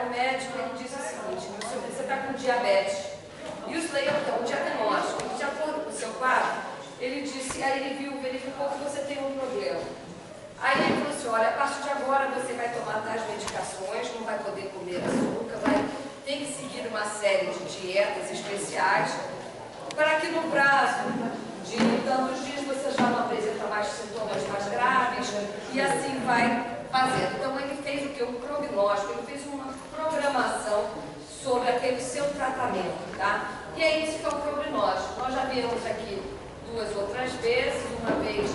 o médico, ele disse o seguinte: você está com diabetes. E o Slayer, então, o diagnóstico, de acordo com o seu quadro, ele disse, aí ele verificou que você tem um problema. Aí ele falou assim: olha, a partir de agora você vai tomar tais medicações, não vai poder comer açúcar, tem que seguir uma série de dietas especiais, para que no prazo de tantos dias você já não apresenta mais sintomas mais graves, e assim vai fazendo. Então ele fez o que? Um prognóstico, ele fez uma programação sobre aquele seu tratamento, tá? E é isso que é o prognóstico. Nós já viemos aqui 2 outras vezes, uma vez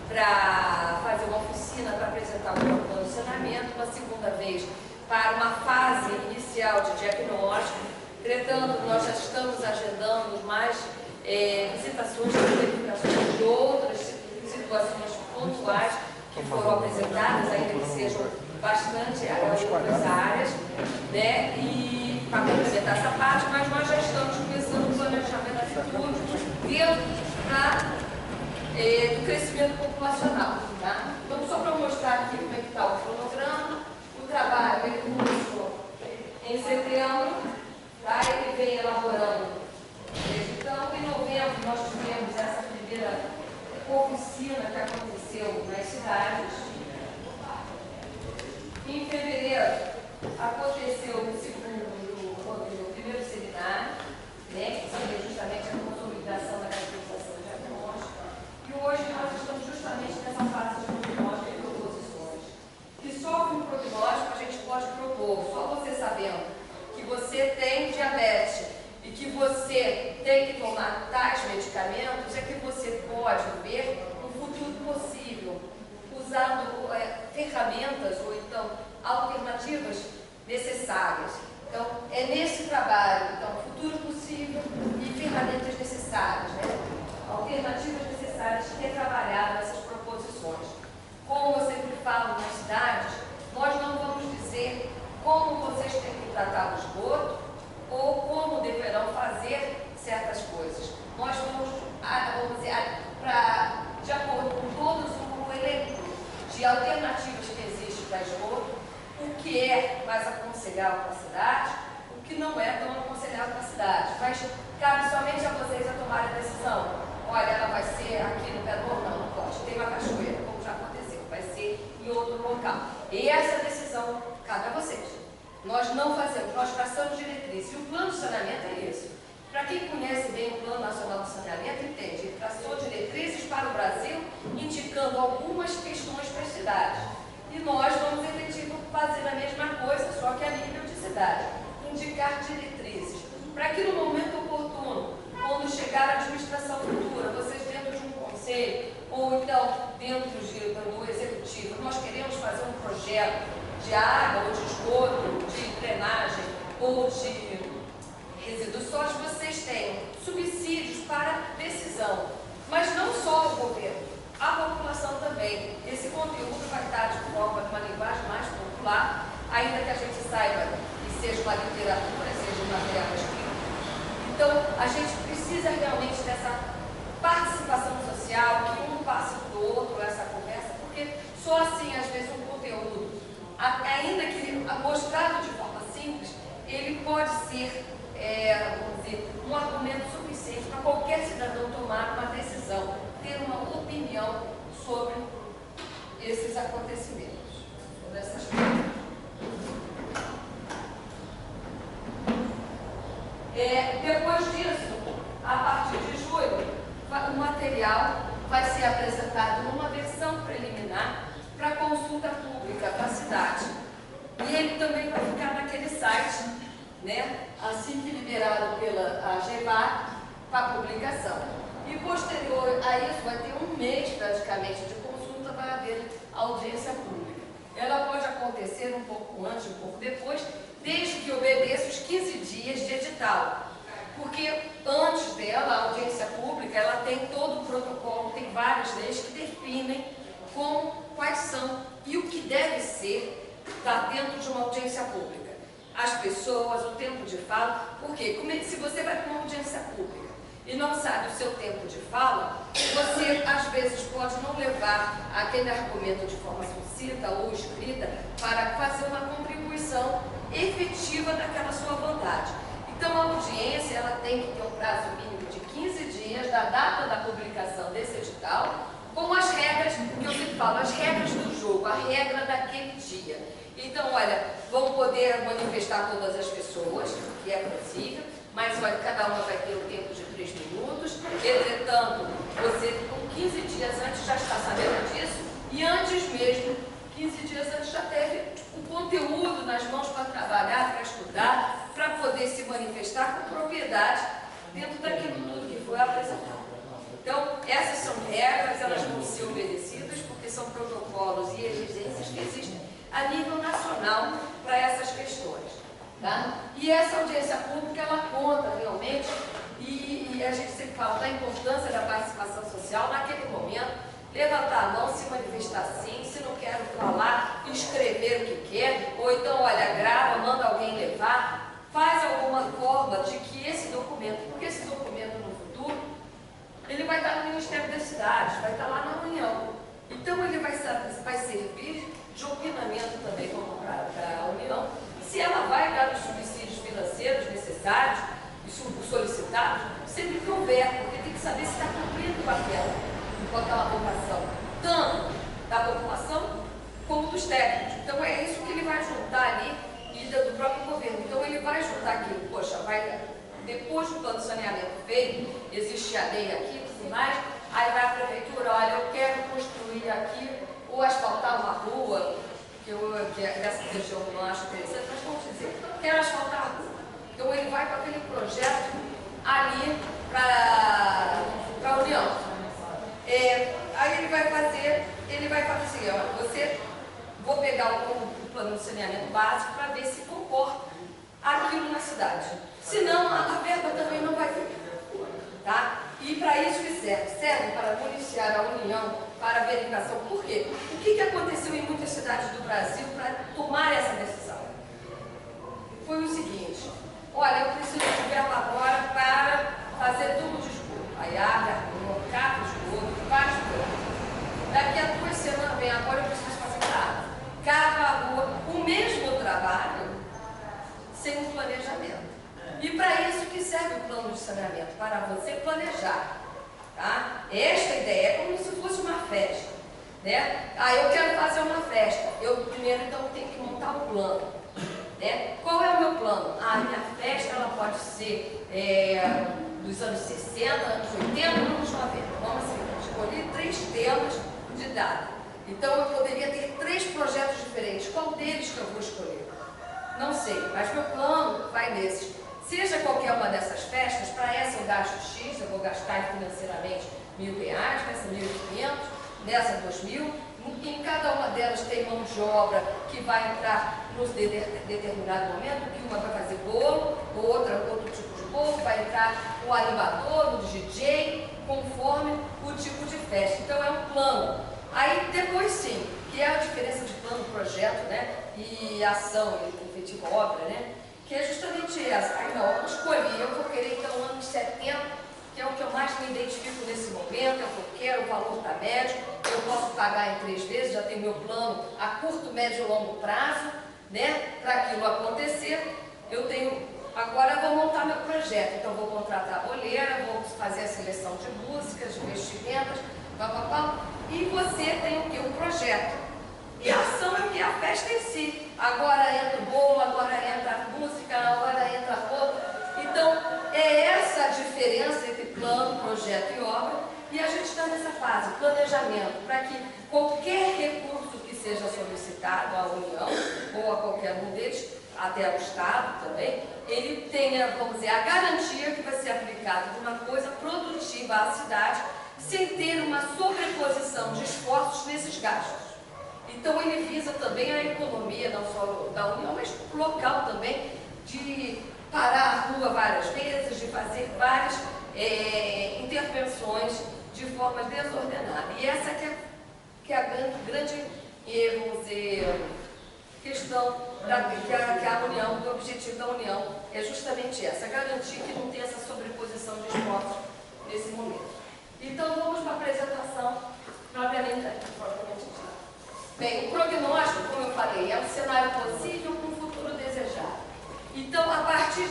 para fazer uma oficina para apresentar o plano de saneamento, uma segunda vez para uma fase inicial de diagnóstico. Entretanto, nós já estamos agendando mais visitações e verificações de outras situações pontuais que foram apresentadas, ainda que sejam bastante outras áreas, né? E para complementar essa parte, mas nós já estamos começando o planejamento futuro dentro do crescimento populacional, tá? Então, só para mostrar aqui como é que está o cronograma, o trabalho ele começou em setembro, tá? Ele vem elaborando desde então. Em novembro nós tivemos essa primeira oficina que aconteceu nas cidades. Em fevereiro aconteceu o primeiro seminário, né, que seria justamente a consolidação da caracterização diagnóstica. E hoje nós estamos justamente nessa fase de prognóstico e proposições. Que só com o prognóstico a gente pode propor, só você sabendo que você tem diabetes e que você tem que tomar tais medicamentos, é que você pode ver um futuro possível, usando ferramentas ou então alternativas necessárias. Então, é nesse trabalho, então, futuro possível e ferramentas necessárias, né? Alternativas necessárias que é trabalhado nessas proposições. Como eu sempre falo nas cidades, nós não vamos dizer como vocês têm que tratar o esgoto ou como deverão fazer certas coisas. Nós vamos dizer, de acordo com todos o elenco de alternativas que existe para esgoto, o que é mais aconselhável para a cidade, o que não é tão aconselhável para a cidade. Mas cabe somente a vocês a tomarem a decisão. Olha, ela vai ser aqui no pé do morro? Não pode. Tem uma cachoeira, como já aconteceu, vai ser em outro local. E essa decisão cabe a vocês. Nós não fazemos, nós traçamos diretrizes. E o plano de saneamento é isso. Para quem conhece bem o Plano Nacional de Saneamento, entende. Ele traçou diretrizes para o Brasil, indicando algumas questões para as cidades. E nós vamos, efetivamente, fazer a mesma coisa, só que a nível de cidade. Indicar diretrizes. Para que no momento oportuno, quando chegar a administração futura, vocês dentro de um conselho, ou então dentro do executivo, nós queremos fazer um projeto de água, ou de esgoto, de drenagem, ou de resíduos sólidos, vocês têm subsídios para decisão. Mas não só o governo, a população também. Esse conteúdo vai estar de forma, de uma linguagem mais popular, ainda que a gente saiba que seja uma literatura, seja um material escrito. Então, a gente precisa realmente dessa participação social, que um passe para o outro essa conversa, porque só assim, às vezes, um conteúdo, ainda que mostrado de forma simples, ele pode ser, vamos dizer, um argumento suficiente para qualquer cidadão tomar uma decisão, ter uma opinião sobre esses acontecimentos, sobre essas coisas. Depois disso, a partir de julho, o material vai ser apresentado numa versão preliminar para consulta pública para a cidade. E ele também vai ficar naquele site, né, assim que liberado pela AGEVAR para publicação. E posterior a isso, vai ter um mês praticamente de consulta para haver audiência pública. Ela pode acontecer um pouco antes, um pouco depois, desde que obedeça os 15 dias de edital. Porque antes dela, a audiência pública, ela tem todo o protocolo, tem várias leis que definem quais são e o que deve ser dentro de uma audiência pública. As pessoas, o tempo de fala, porque se você vai para uma audiência pública e não sabe o seu tempo de fala, você às vezes pode não levar aquele argumento de forma sucinta ou escrita para fazer uma contribuição efetiva daquela sua vontade. Então, a audiência ela tem que ter um prazo mínimo de 15 dias da data da publicação desse edital, com as regras, que eu sempre falo, as regras do jogo, a regra daquele dia. Então, olha, vão poder manifestar todas as pessoas, que é possível, mas olha, cada uma vai ter um tempo de 3 minutos. Entretanto, você com 15 dias antes já está sabendo disso, e antes mesmo, 15 dias antes já teve o conteúdo nas mãos para trabalhar, para estudar, para poder se manifestar com propriedade dentro daquilo tudo que foi apresentado. Então, essas são regras, elas vão ser obedecidas porque são protocolos e exigências que existem a nível nacional para essas questões. Tá? E essa audiência pública, ela conta realmente, e a gente sempre fala da importância da participação social naquele momento, levantar a mão, se manifestar sim, se não quero falar, escrever o que quer, ou então, olha, grava, manda alguém levar, faz alguma forma de que esse documento, porque esse documento no futuro, ele vai estar no Ministério das Cidades, vai estar lá na União. Então, ele vai servir de opinamento também para a União, se ela vai dar os subsídios financeiros necessários, e solicitados, sempre que houver, porque tem que saber se está cumprindo o papel com aquela vocação, tanto da população como dos técnicos. Então, é isso que ele vai juntar ali, e do próprio governo. Então, ele vai juntar aquilo, poxa, depois do plano de saneamento feito, existe a lei aqui, tudo mais, aí vai a prefeitura, olha, eu quero construir aqui, ou asfaltar uma rua, que essa região eu não acho interessante, mas vamos dizer, quero asfaltar a rua. Então, ele vai com aquele projeto ali para a União. Aí ele vai fazer assim, ó, vou pegar o plano de saneamento básico para ver se comporta aquilo na cidade. Senão, a verba também não vai vir. Tá? E para isso que serve? Serve para municiar a União, para a verificação. Por quê? O que aconteceu em muitas cidades do Brasil para tomar essa decisão? Foi o seguinte, olha, eu preciso de verba agora para fazer tubo de esgoto. Aí abre a rua, capa de esgoto, faz tudo. Daqui a 2 semanas, bem, agora eu preciso fazer nada. Capa a rua, o mesmo trabalho, sem um planejamento. E para isso que serve o plano de saneamento, para você planejar. Tá? Esta ideia é como se fosse uma festa. Né? Eu quero fazer uma festa. Eu primeiro então tenho que montar um plano. Né? Qual é o meu plano? A minha festa ela pode ser dos anos 60, anos 80, anos 90. Vamos assim, escolhi 3 temas de data. Então eu poderia ter 3 projetos diferentes. Qual deles que eu vou escolher? Não sei, mas meu plano vai nesses. Seja qualquer uma dessas festas, para essa eu gasto X, eu vou gastar financeiramente R$1.000, nessa 1.500, nessa 2.000. Em cada uma delas tem mão de obra que vai entrar num determinado momento, que uma vai fazer bolo, outro tipo de bolo, vai entrar o animador, o DJ, conforme o tipo de festa. Então é um plano. Aí depois sim, que é a diferença de plano, projeto, né, e ação, efetiva obra, né? Que é justamente essa. Aí não, eu escolhi, eu vou querer então o ano de 70, que é o que eu mais me identifico nesse momento, é o que eu quero, o valor está médio, eu posso pagar em 3 vezes, já tenho meu plano a curto, médio e longo prazo, né? Para aquilo acontecer, agora eu vou montar meu projeto, então vou contratar a boleira, vou fazer a seleção de músicas, de vestimentas, e você tem o que? Um projeto. E a ação é o que? A festa em si. Agora entra o bolo, agora entra a música, agora entra a roupa. Então, é essa a diferença entre plano, projeto e obra. E a gente está nessa fase, planejamento, para que qualquer recurso que seja solicitado à União, ou a qualquer um deles, até ao Estado também, ele tenha, vamos dizer, a garantia que vai ser aplicado de uma coisa produtiva à cidade, sem ter uma sobreposição de esforços nesses gastos. Então, ele visa também a economia, não só da União, mas local também, de parar a rua várias vezes, de fazer várias intervenções de forma desordenada. E essa que é a grande vamos dizer, questão que a União, o objetivo da União é justamente essa, garantir que não tenha essa sobreposição de esforços nesse momento. Então, vamos para a apresentação propriamente dita. Bem, o prognóstico, como eu falei, é um cenário possível com um futuro desejado. Então, a partir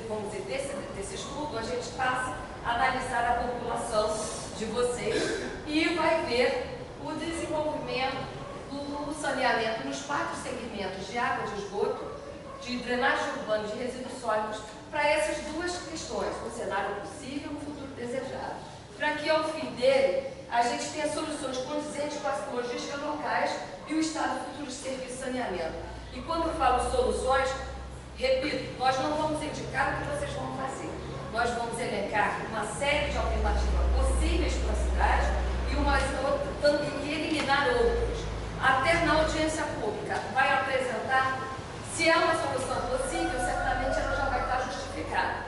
vamos dizer, desse estudo, a gente passa a analisar a população de vocês e vai ver o desenvolvimento do saneamento nos 4 segmentos de água de esgoto, de drenagem urbana e de resíduos sólidos, para essas 2 questões, o cenário possível e o futuro desejado. Para que, ao fim dele, a gente tenha soluções condizentes com as logísticas locais e o estado futuro de serviço de saneamento. E quando eu falo soluções, repito, nós não vamos indicar o que vocês vão fazer. Nós vamos elencar uma série de alternativas possíveis para a cidade e eliminar outras. Até na audiência pública vai apresentar, se é uma solução possível, certamente ela já vai estar justificada.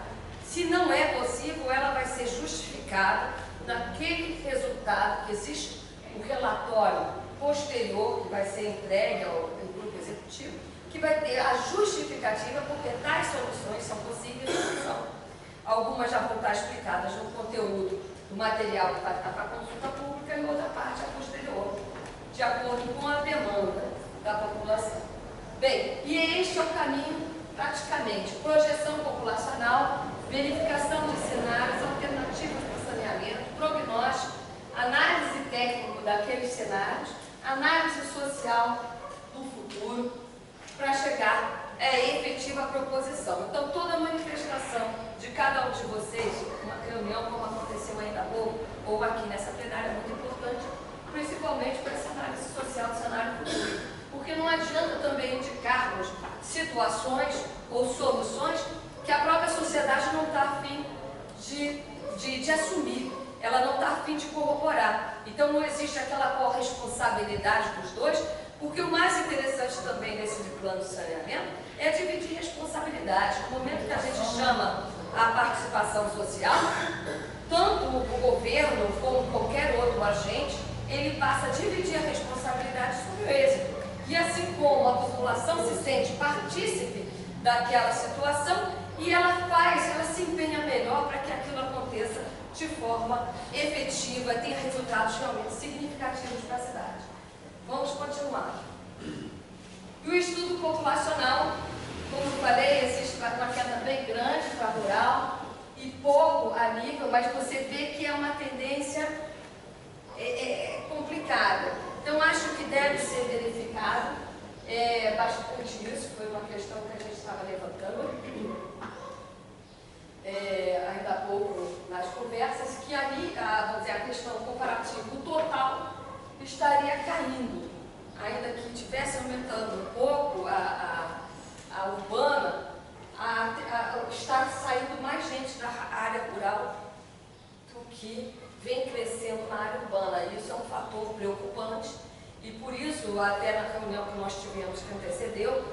Se não é possível, ela vai ser justificada naquele resultado que existe, o relatório posterior que vai ser entregue ao grupo executivo, que vai ter a justificativa porque tais soluções são possíveis ou não são. Algumas já vão estar explicadas no conteúdo do material que vai estar para a consulta pública e outra parte a posterior, de acordo com a demanda da população. Bem, e este é o caminho praticamente: projeção populacional, verificação de cenários, alternativas para o saneamento, prognóstico, análise técnica daqueles cenários, análise social do futuro, para chegar à efetiva proposição. Então, toda manifestação de cada um de vocês, uma reunião como aconteceu ainda há pouco, ou aqui nessa plenária, é muito importante, principalmente para essa análise social do cenário futuro. Porque não adianta também indicarmos situações ou soluções que a própria sociedade não está a fim de assumir, ela não está a fim de corroborar. Então não existe aquela corresponsabilidade dos dois, porque o mais interessante também desse plano de saneamento é dividir responsabilidade. No momento que a gente chama a participação social, tanto o governo como qualquer outro agente, ele passa a dividir a responsabilidade sobre o êxito. E assim como a população se sente partícipe daquela situação, e ela se empenha melhor para que aquilo aconteça de forma efetiva, tenha resultados realmente significativos para a cidade. Vamos continuar. E o estudo populacional, como eu falei, existe uma queda bem grande para rural e pouco a nível, mas você vê que é uma tendência complicada. Então, acho que deve ser verificado bastante isso, foi uma questão que a gente estava levantando ainda há pouco nas conversas, que ali, vamos dizer, a questão comparativa, o total estaria caindo, ainda que estivesse aumentando um pouco a urbana, está saindo mais gente da área rural do que vem crescendo na área urbana. Isso é um fator preocupante e por isso, até na reunião que nós tivemos que antecedeu,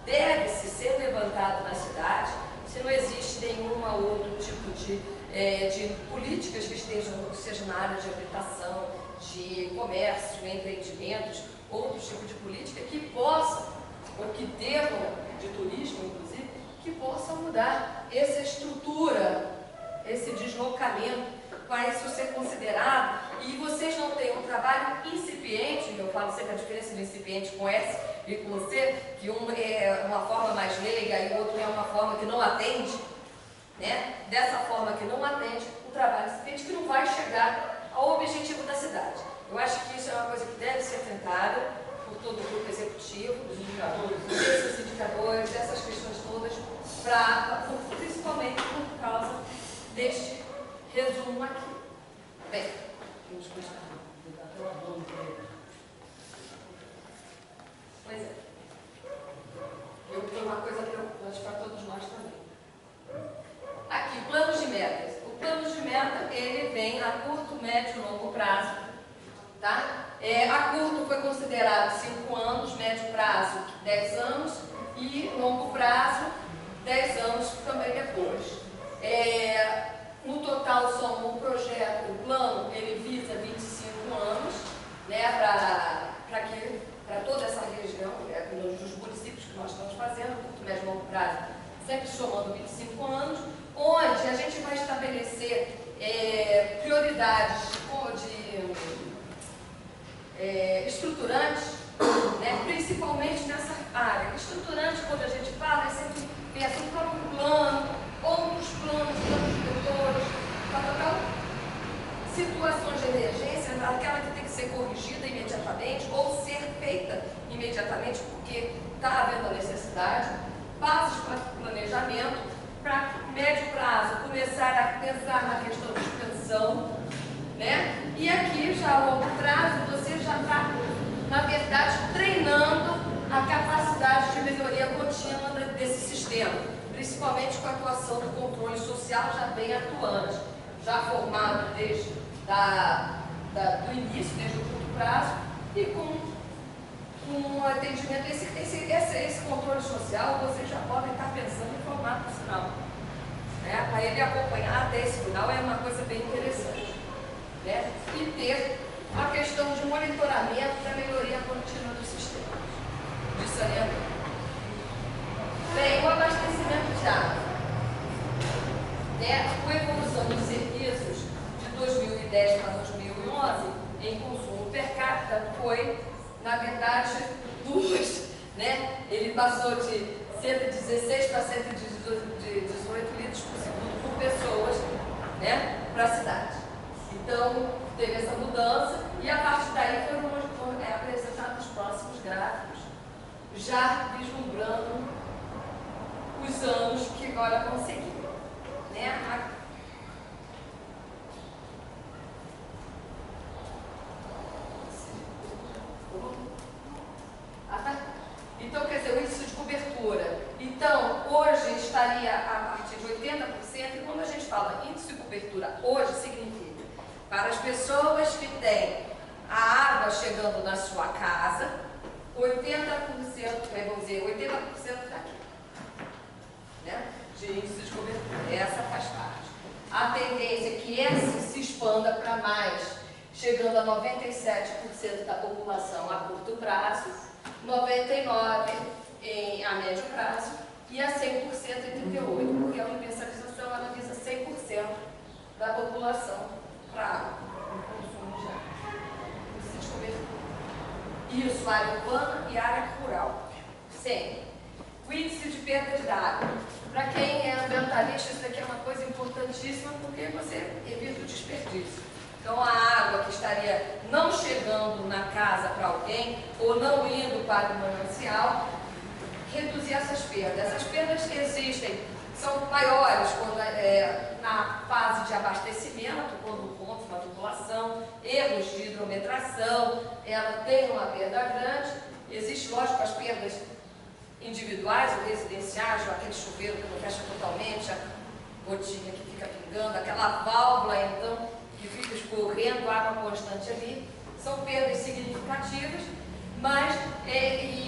deve-se ser levantado na cidade se não existe nenhum outro tipo de políticas que seja na área de habitação, de comércio, empreendimentos, outro tipo de política que possa, ou que devam, de turismo inclusive, que possa mudar essa estrutura, esse deslocamento, para isso ser considerado, e vocês não têm um trabalho incipiente, eu falo sempre a diferença do incipiente com S e com C, que um é uma forma mais leiga e o outro é uma forma que não atende, né? Dessa forma que não atende, o trabalho incipiente que não vai chegar ao objetivo da cidade. Eu acho que isso é uma coisa que deve ser tentada por todo o grupo executivo, esses indicadores, essas questões todas, principalmente por causa deste resumo aqui. Bem, vamos continuar. Pois é. Foi uma coisa preocupante para todos nós também. Aqui, planos de metas. O plano de meta, ele vem a curto, médio e longo prazo. Tá? A curto foi considerado 5 anos, médio prazo 10 anos e longo prazo 10 anos também depois. No total, são um projeto, o plano, ele visa 25 anos, né, para toda essa região, dos municípios que nós estamos fazendo, curto, médio e longo prazo, sempre somando 25 anos, onde a gente vai estabelecer prioridades estruturantes, né, principalmente nessa área. Estruturante, quando a gente fala, é sempre pensa em sistema, principalmente com a atuação do controle social já bem atuante, já formado desde do início, desde o curto prazo, e com um atendimento, esse controle social, vocês já podem estar pensando em formar no final. Né? Para ele acompanhar até esse final é uma coisa bem interessante. Né? E ter a questão de monitoramento da melhoria contínua do sistema de saneamento. Bem, o abastecimento de água. Né? A evolução dos serviços de 2010 para 2011 em consumo per capita foi, na verdade, né? Ele passou de 116 para 118 litros por segundo por pessoas, né? Para a cidade. Então, teve essa mudança e a partir daí foram apresentados os próximos gráficos, já vislumbrando os anos que agora vão seguir. Né? Então, quer dizer, o índice de cobertura. Então, hoje estaria a partir de 80%, e quando a gente fala índice de cobertura, hoje significa para as pessoas que têm a água chegando na sua casa, 80%, vamos dizer, 80% daqui, né, de índice de cobertura. Essa faz parte. A tendência é que essa se expanda para mais, chegando a 97% da população a curto prazo, 99% a médio prazo e a 100% em 38%, porque a universalização ela visa 100% da população para água, no consumo já. Índice de cobertura. Isso, área urbana e área rural. Sempre. O índice de perdas de água. Para quem é ambientalista, isso daqui é uma coisa importantíssima, porque você evita o desperdício. Então, a água que estaria não chegando na casa para alguém, ou não indo para o manancial, reduzir essas perdas. Essas perdas existem, são maiores quando, na fase de abastecimento, quando encontra uma tubulação, erros de hidrometração, ela tem uma perda grande. Existe, lógico, as perdas individuais ou residenciais, aquele chuveiro que não fecha totalmente, a gotinha que fica pingando, aquela válvula, então, que fica escorrendo água constante ali, são perdas significativas, mas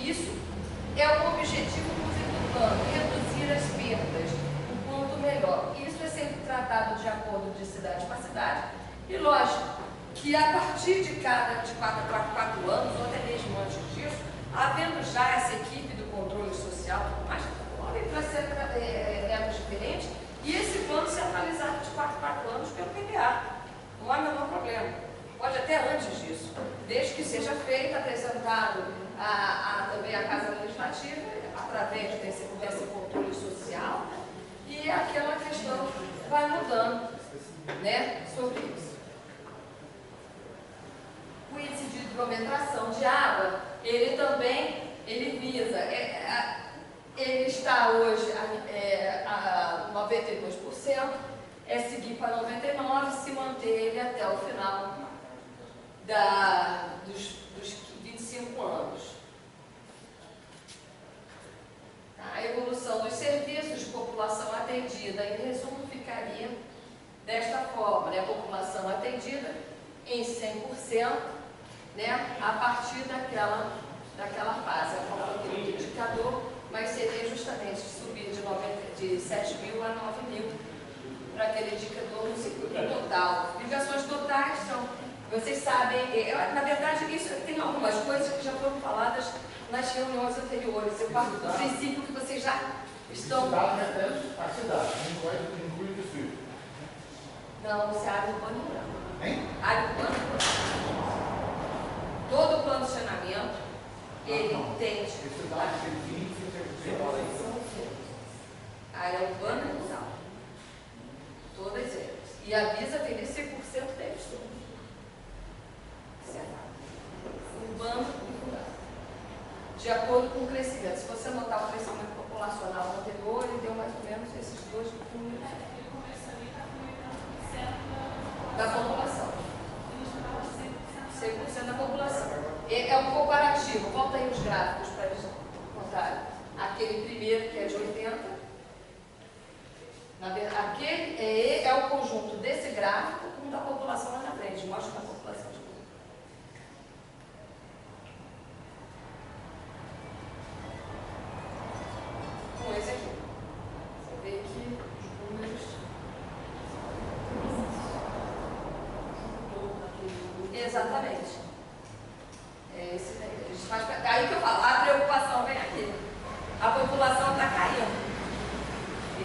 isso é o objetivo, inclusive, do plano, reduzir as perdas o quanto melhor. Isso é sempre tratado de acordo de cidade para cidade, e lógico que a partir de 4 a 4 anos, ou até mesmo antes disso, havendo já essa equipe do controle social, mais podem trazer metas diferentes, e esse plano ser atualizado de 4 a 4 anos pelo PPA. Não há o menor problema. Pode até antes disso, desde que seja feito, apresentado também à Casa Legislativa, através desse controle social, e aquela questão vai mudando, né, sobre isso. O índice de hidrometração de água, ele também visa, ele está hoje a 92%, é seguir para 99% e se manter ele até o final dos 25 anos. A evolução dos serviços de população atendida, em resumo, ficaria desta forma, né? A população atendida em 100%, né? A partir daquela fase, aquele indicador, mas seria justamente subir de 7 mil a 9 mil para aquele indicador no total. Ligações totais são, vocês sabem, na verdade, isso tem algumas coisas que já foram faladas nas reuniões anteriores. Eu parto do princípio que vocês já estão... A cidade, inclui o distrito. Não, você é área urbana e rural. Hein? Área urbana e rural. Todo o plano de saneamento, ele entende... Cidade tem 20, área urbana e rural. Todas elas. E a Visa tem 100% deles todos. Urbano e rural. De acordo com o crescimento. Se você notar o crescimento populacional anterior, ele deu mais ou menos esses 2 números da população. 100% da população. É um comparativo. Volta aí os gráficos para eles contarem. Aquele primeiro que é de 80%.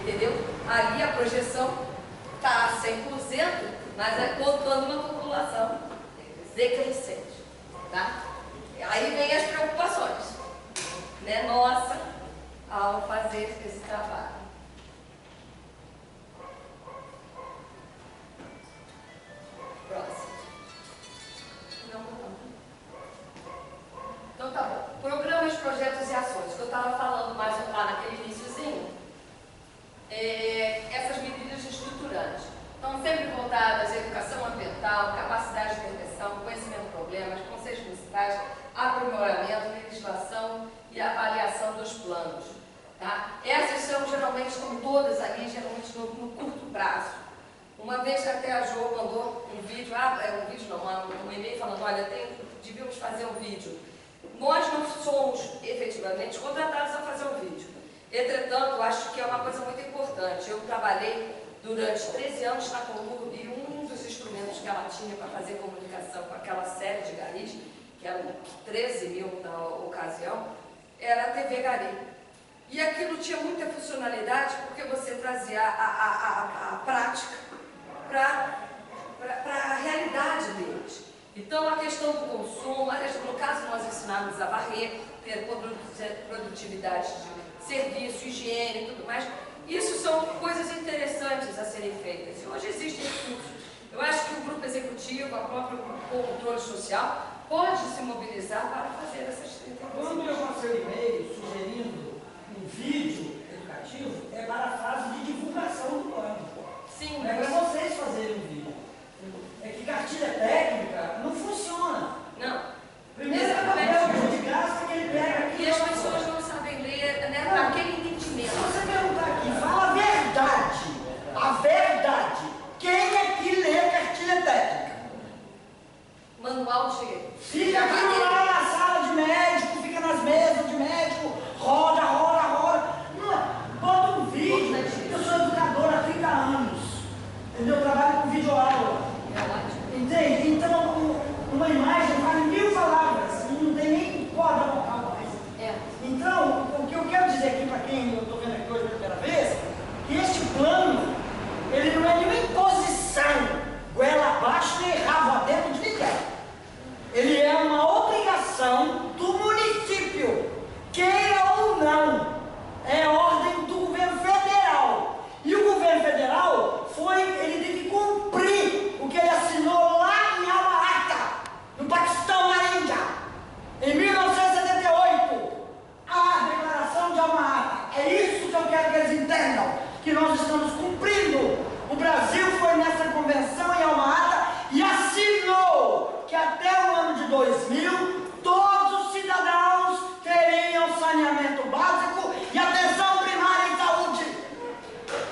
entendeu? Ali a projeção está 100%, mas é contando uma população decrescente, tá? Aí vem as preocupações, né, nossa, ao fazer esse trabalho. Próximo. Não. Então tá bom. Programas, projetos e ações, que eu estava falando mais lá naquele iniciozinho. Essas medidas estruturantes estão sempre voltadas à educação ambiental, capacidade de intervenção, conhecimento de problemas, conselhos municipais, aprimoramento, legislação e avaliação dos planos. Tá? Essas são geralmente, estão todas ali, geralmente no curto prazo. Uma vez até a Jo mandou um vídeo, um e-mail falando, olha, devíamos fazer um vídeo. Nós não somos efetivamente contratados a fazer um vídeo. Entretanto, acho que é uma coisa muito importante. Eu trabalhei durante 13 anos na Conurb e um dos instrumentos que ela tinha para fazer comunicação com aquela série de garis, que eram 13 mil na ocasião, era a TV Gari. E aquilo tinha muita funcionalidade porque você trazia a prática para a realidade deles. Então, a questão do consumo, no caso nós ensinamos a varrer, ter produtividade de serviço, higiene e tudo mais. Isso são coisas interessantes a serem feitas. E hoje existem recursos. Eu acho que o grupo executivo, a própria controle social, pode se mobilizar para fazer essas intervenções. Quando eu faço um e-mail sugerindo um vídeo educativo, é para a fase de divulgação do plano. Sim, não é para vocês fazerem um vídeo. É que cartilha técnica não funciona. Não. Primeiro é papel de graça que ele pega aqui. E as pessoas não sabem ler, né, para aquele entendimento. Se você perguntar aqui, fala a verdade, quem é que lê cartilha técnica? Manual de... Fica aquilo lá na sala de médico, fica nas mesas de médico, roda. Bota um vídeo. Eu sou educadora há 30 anos. Entendeu? Eu trabalho com videoaula. Entende? Então, uma imagem vale 1000 palavras. Não tem nem corda vocal mais. Então, o que eu quero dizer aqui para quem eu estou vendo aqui hoje pela primeira vez, que este plano, ele não é nenhuma imposição, goela abaixo nem rabo adentro de ninguém. Ele é uma obrigação do município, queira ou não. É ordem do governo federal. E o governo federal ele tem que cumprir o que ele assinou lá em Alma-Ata, no Paquistão, na Índia, em 1978. A declaração de Alma-Ata. É isso que eu quero que eles entendam, que nós estamos cumprindo. O Brasil foi nessa convenção em Alma-Ata e assinou que até o ano de 2000 todos os cidadãos teriam saneamento básico e atenção primária em saúde.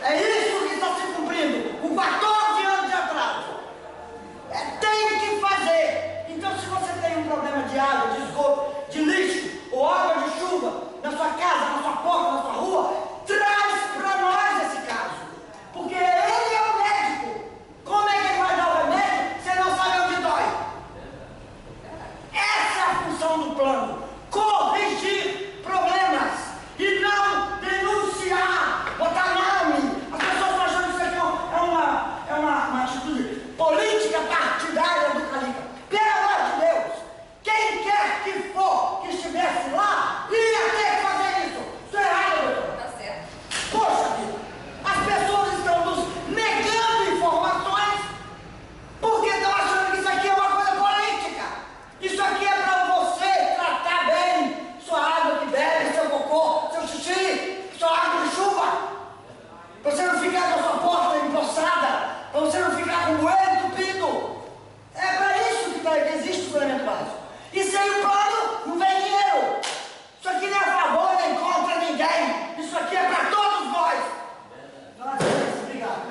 É isso que está se cumprindo, com 14 anos de atraso. Tem que fazer. Então, se você tem um problema de água, de esgoto, de lixo ou água de chuva na sua casa, na sua porta, na sua rua, traz para nós esse caso. Porque ele é o médico. Como é que ele vai dar o remédio se ele não sabe onde dói? Essa é a função do plano. Corrigir problemas e não denunciar, botar nome. As pessoas estão achando que isso aqui é uma atitude política partidária do Calica. Pelo amor de Deus, quem quer que for que estivesse lá, ia ter que fazer isso. Isso é errado, doutor. Tá certo. Poxa vida, as pessoas estão nos negando informações porque estão achando que isso aqui é uma coisa política. Isso aqui é para você tratar bem sua água que bebe, seu cocô, seu xixi, sua água de chuva. Para você não ficar com a sua porta empoçada, para você não ficar com o bueiro entupido. É para isso que existe o saneamento básico. E sem o plano, não vem dinheiro. Isso aqui não é a favor nem contra ninguém. Isso aqui é para todos nós. Obrigado.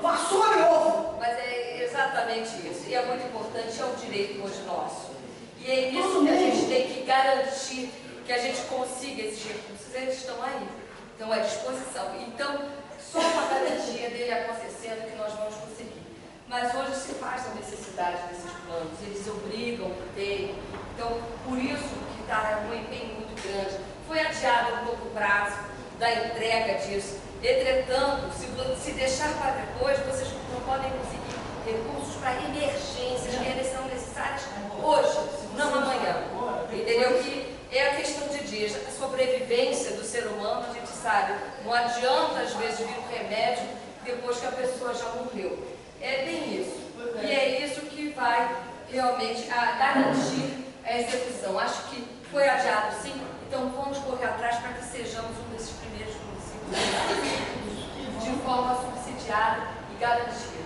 Vassoura e ovo. Mas é exatamente isso. E é muito importante, é um direito hoje nosso. E é isso que a gente tem que garantir, que a gente consiga esses recursos. Eles estão aí, estão à disposição. Então, só uma garantia dele acontecendo que nós vamos conseguir. Mas hoje se faz a necessidade desses planos, eles obrigam que tenham. Então, por isso que está prazo da entrega disso. Entretanto, se deixar para depois, vocês não podem conseguir recursos para emergências que são necessárias hoje, não amanhã. Entendeu? Que é a questão de dias. A sobrevivência do ser humano, a gente sabe, não adianta às vezes vir um remédio depois que a pessoa já morreu. É bem isso. E é isso que vai realmente garantir a execução. Acho que foi adiado sim, então vamos correr atrás para que sejamos um desses primeiros municípios de forma subsidiada e garantida.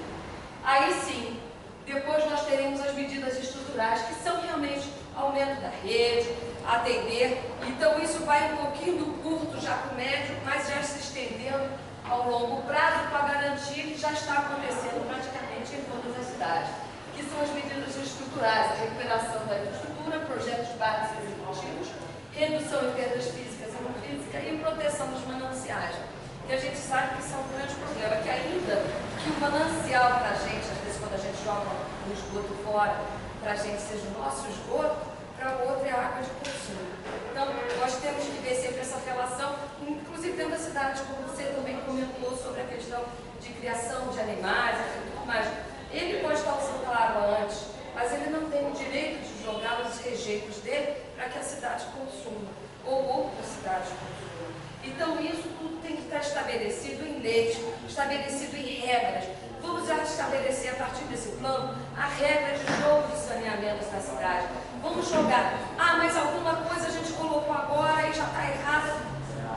Aí sim, depois nós teremos as medidas estruturais, que são realmente aumento da rede, atender. Então isso vai um pouquinho do curto já para o médio, mas já se estendendo ao longo prazo para garantir que já está acontecendo praticamente em todas as cidades, que são as medidas estruturais, a recuperação da infraestrutura, projetos básicos e executivos, redução em perdas físicas e não físicas e proteção dos mananciais, que a gente sabe que são um grande problema, que ainda que o manancial para a gente, às vezes quando a gente joga um esgoto fora, para a gente seja o nosso esgoto, para o outro é água de consumo. Então, nós temos que ver sempre essa relação, inclusive dentro da cidade, como você também comentou sobre a questão de criação de animais e tudo mais. Ele pode estar usando a água antes, mas ele não tem o direito de jogar os rejeitos dele para que a cidade consuma, ou outras cidades consumam. Então, isso tudo tem que estar estabelecido em leis, estabelecido em regras. Vamos já estabelecer, a partir desse plano, a regra de jogo de saneamentos na cidade. Vamos jogar. Ah, mas alguma coisa a gente colocou agora e já está errada.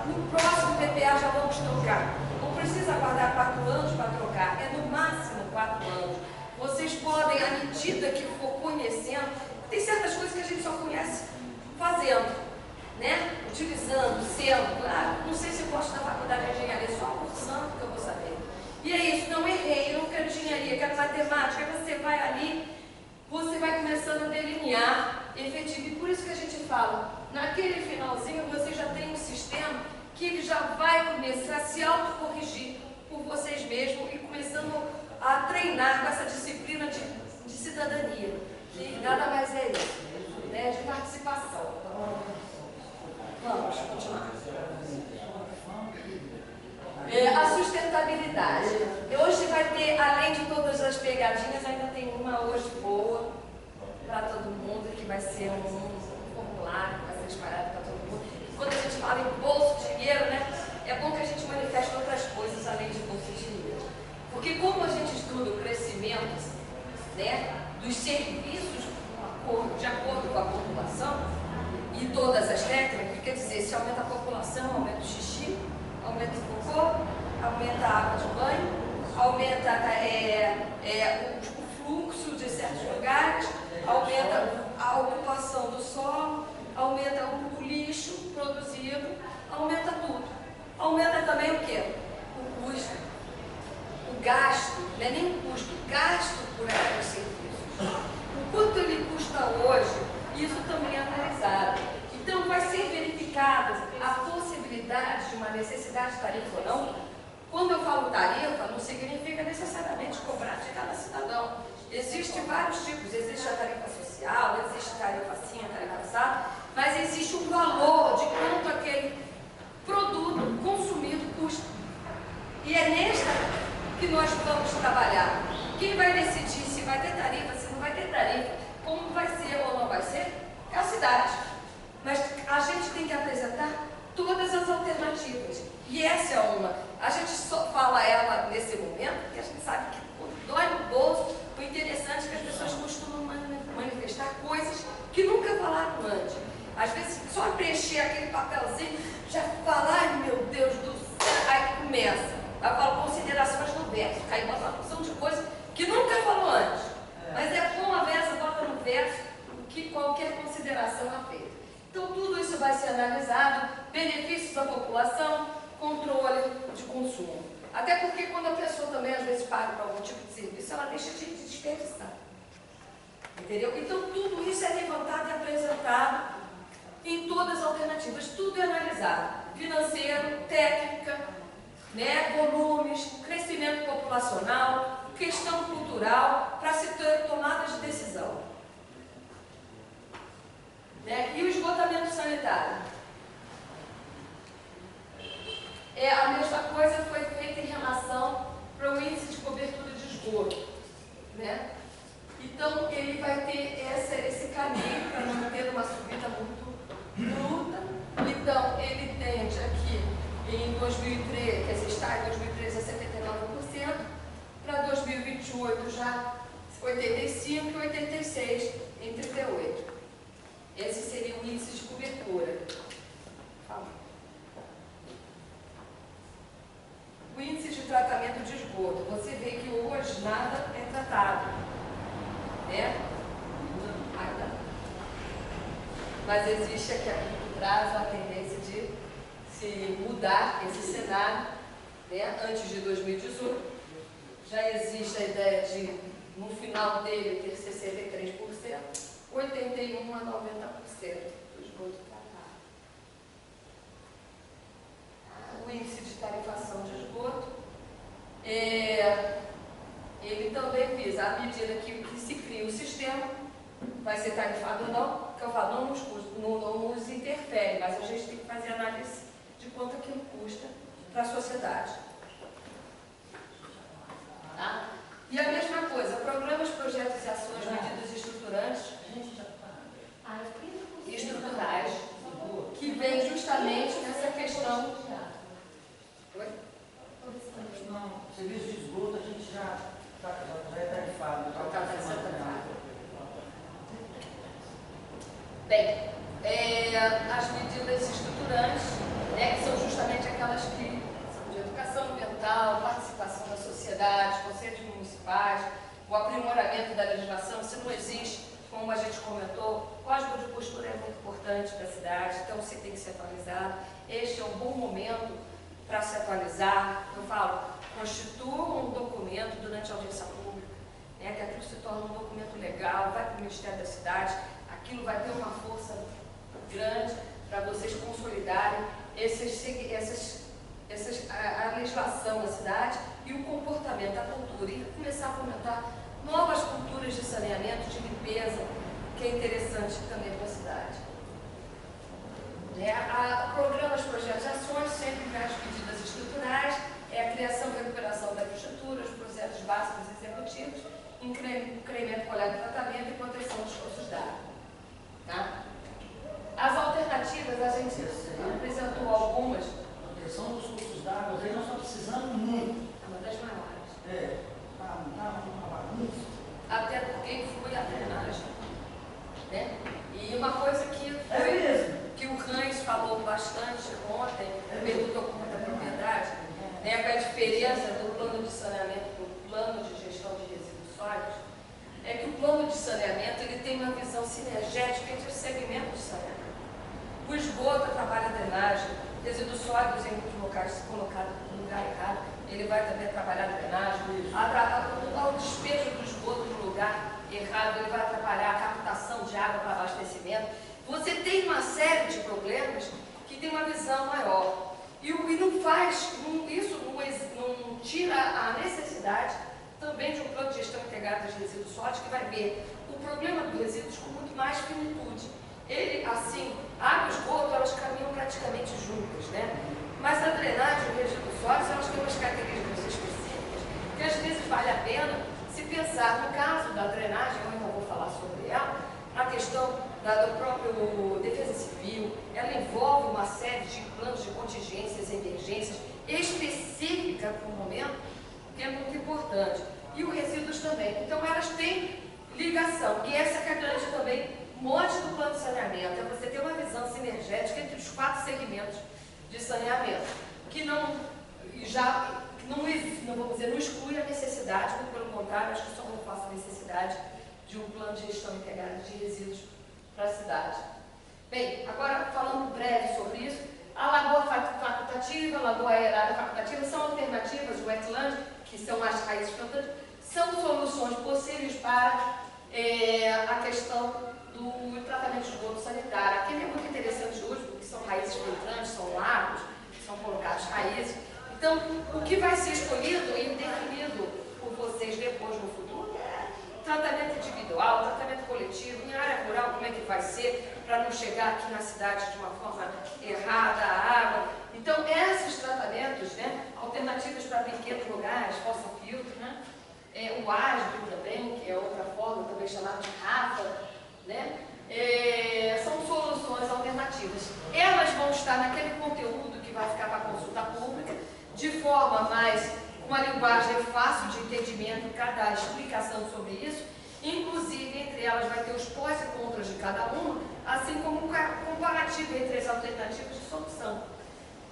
No próximo PPA já vamos trocar. Não precisa aguardar 4 anos para trocar. É no máximo 4 anos. Vocês podem, à medida que for conhecendo, tem certas coisas que a gente só conhece fazendo, né? Utilizando, sendo. Ah, não sei se eu gosto da faculdade de engenharia, só cursando que eu vou saber. E é isso, não errei, eu não quero engenharia, quero matemática. Aí você vai ali, você vai começando a delinear efetivo. E por isso que a gente fala, naquele finalzinho você já tem um sistema que ele já vai começar a se autocorrigir por vocês mesmos e começando a treinar com essa disciplina de cidadania, que nada mais é isso, né? De participação. Vamos continuar. A sustentabilidade. Hoje vai ter, além de todas as pegadinhas, ainda tem uma hoje boa para todo mundo, que vai ser um formulário que vai ser disparado para todo mundo. Quando a gente fala em bolso de dinheiro, né, é bom que a gente manifeste outras coisas além de bolso de dinheiro. Porque como a gente estuda o crescimento, né, dos serviços de acordo com a população e todas as técnicas, quer dizer, se aumenta a população, aumenta o xixi, aumenta o cocô, aumenta a água de banho, aumenta o fluxo de certos lugares, aumenta a ocupação do solo, aumenta o lixo produzido, aumenta tudo. Aumenta também o quê? O custo, o gasto, não é nem o custo, o gasto por aqueles serviços. O quanto ele custa hoje, isso também é analisado. Então vai ser verificado a possibilidade de uma necessidade de tarifa ou não. Quando eu falo tarifa, não significa necessariamente cobrar de cada cidadão. Existem vários tipos, existe a tarifa social, existe a tarifa assim, a tarifa assada, mas existe um valor de quanto aquele produto consumido custa. E é nesta que nós vamos trabalhar. Quem vai decidir se vai ter tarifa, se não vai ter tarifa, como vai ser ou não vai ser, é a cidade. Mas a gente tem que apresentar todas as alternativas. E essa é uma. A gente só fala ela nesse momento, porque a gente sabe que quando dói no bolso, o interessante é que as pessoas costumam manifestar coisas que nunca falaram antes. Às vezes, só preencher aquele papelzinho, já fala, ai meu Deus do céu, aí começa. Aí fala considerações no verso, aí bota uma porção de coisas que nunca falou antes. Mas é bom a verso, bota no verso o que qualquer consideração é feita. Então, tudo isso vai ser analisado, benefícios da população, controle de consumo. Até porque quando a pessoa também, às vezes, paga para algum tipo de serviço, ela deixa de desperdiçar. Entendeu? Então, tudo isso é levantado e apresentado em todas as alternativas. Tudo é analisado. Financeiro, técnica, né, volumes, crescimento populacional, questão cultural, para se ter tomadas de decisão. Né? E o esgotamento sanitário. baixar em 2013 a 79%, para 2028 já 85% e 86% em 38%. Esse seria o índice de cobertura. O índice de tratamento de esgoto. Você vê que hoje nada é tratado, né? Ainda. Mas existe aqui a curto prazo a tendência de se mudar esse cenário, né? Antes de 2018. Já existe a ideia de, no final dele, ter 63%, 81% a 90% do esgoto tratado. O índice de tarifação de esgoto, ele também visa, à medida que se cria o sistema, vai ser tarifado ou não, que eu falo, não nos interfere, mas a gente tem que fazer análise de quanto aquilo custa para a sociedade. Tá? E a mesma coisa, programas, projetos e ações, medidas estruturantes, estruturais, que vem justamente nessa questão. Oi? Não, serviço de esgoto a gente já é tarifado. Bem, as medidas estruturantes, né, que são justamente aquelas que são de educação ambiental, participação da sociedade, conselhos municipais, o aprimoramento da legislação. Se não existe, como a gente comentou, o código de postura é muito importante para a cidade, então você tem que ser atualizado. Este é um bom momento para se atualizar. Eu falo, constitua um documento durante a audiência pública, né, que aquilo se torna um documento legal, vai para o Ministério da Cidade, aquilo vai ter uma força grande para vocês consolidarem a legislação da cidade e o comportamento, a cultura, e começar a fomentar novas culturas de saneamento, de limpeza, que é interessante também para a cidade. Programas, projetos e ações, sempre as medidas estruturais, a criação e recuperação da infraestrutura, os processos básicos e executivos, incremento, coleta e tratamento e proteção dos cursos d'água. Tá? As alternativas, a gente apresentou algumas. A proteção dos cursos d'água, nós estamos precisando muito. É uma das maiores. Tá uma bagunça. Até porque influi a drenagem. Né? E uma coisa que o Hans falou bastante ontem, perguntou como é a propriedade, né, com a diferença do plano de saneamento para o plano de gestão de resíduos sólidos, é que o plano de saneamento ele tem uma visão sinergética entre os segmentos de saneamento. O esgoto trabalha a drenagem, resíduos sólidos em muitos locais colocados no lugar errado, ele vai também trabalhar a drenagem, o despejo do esgoto no lugar errado, ele vai atrapalhar a captação de água para abastecimento. Você tem uma série de problemas que tem uma visão maior. E não faz, isso não tira a necessidade também de um plano de gestão integrado de resíduos sólidos que vai ver o problema dos resíduos com muito mais finitude. Ele, assim, água e esgoto, elas caminham praticamente juntas, né? Mas a drenagem e resíduos sólidos, elas têm umas características específicas que às vezes vale a pena se pensar. No caso da drenagem, eu ainda vou falar sobre ela, a questão do próprio defesa civil, ela envolve uma série de planos de contingências e emergências específica para o momento, que é muito importante. E os resíduos também. Então, elas têm ligação. E essa que é a grande também mote do plano de saneamento, é você ter uma visão sinergética entre os 4 segmentos de saneamento, que não exclui a necessidade, muito pelo contrário, acho que só não faça a necessidade de um plano de gestão integrada de resíduos para a cidade. Bem, agora falando breve sobre isso, a lagoa facultativa, a lagoa aerada facultativa são alternativas, wetland, que são as raízes plantadas, são soluções possíveis para a questão do tratamento de esgoto sanitário. Aqui é muito interessante hoje, porque são raízes filtrantes, são lagos, são colocados raízes. Então, o que vai ser escolhido e definido por vocês depois no futuro é tratamento individual, tratamento coletivo, em área rural, como é que vai ser, para não chegar aqui na cidade de uma forma errada a água. Então, esses tratamentos, né, alternativas para pequenos lugares, fossa-filtro, né, o ágil também, que é outra forma, também chamada de rafa, né, são soluções alternativas. Elas vão estar naquele conteúdo que vai ficar para consulta pública, de forma mais, uma linguagem fácil de entendimento, cada explicação sobre isso, inclusive entre elas vai ter os pós e contras de cada uma, assim como um comparativo entre as alternativas de solução.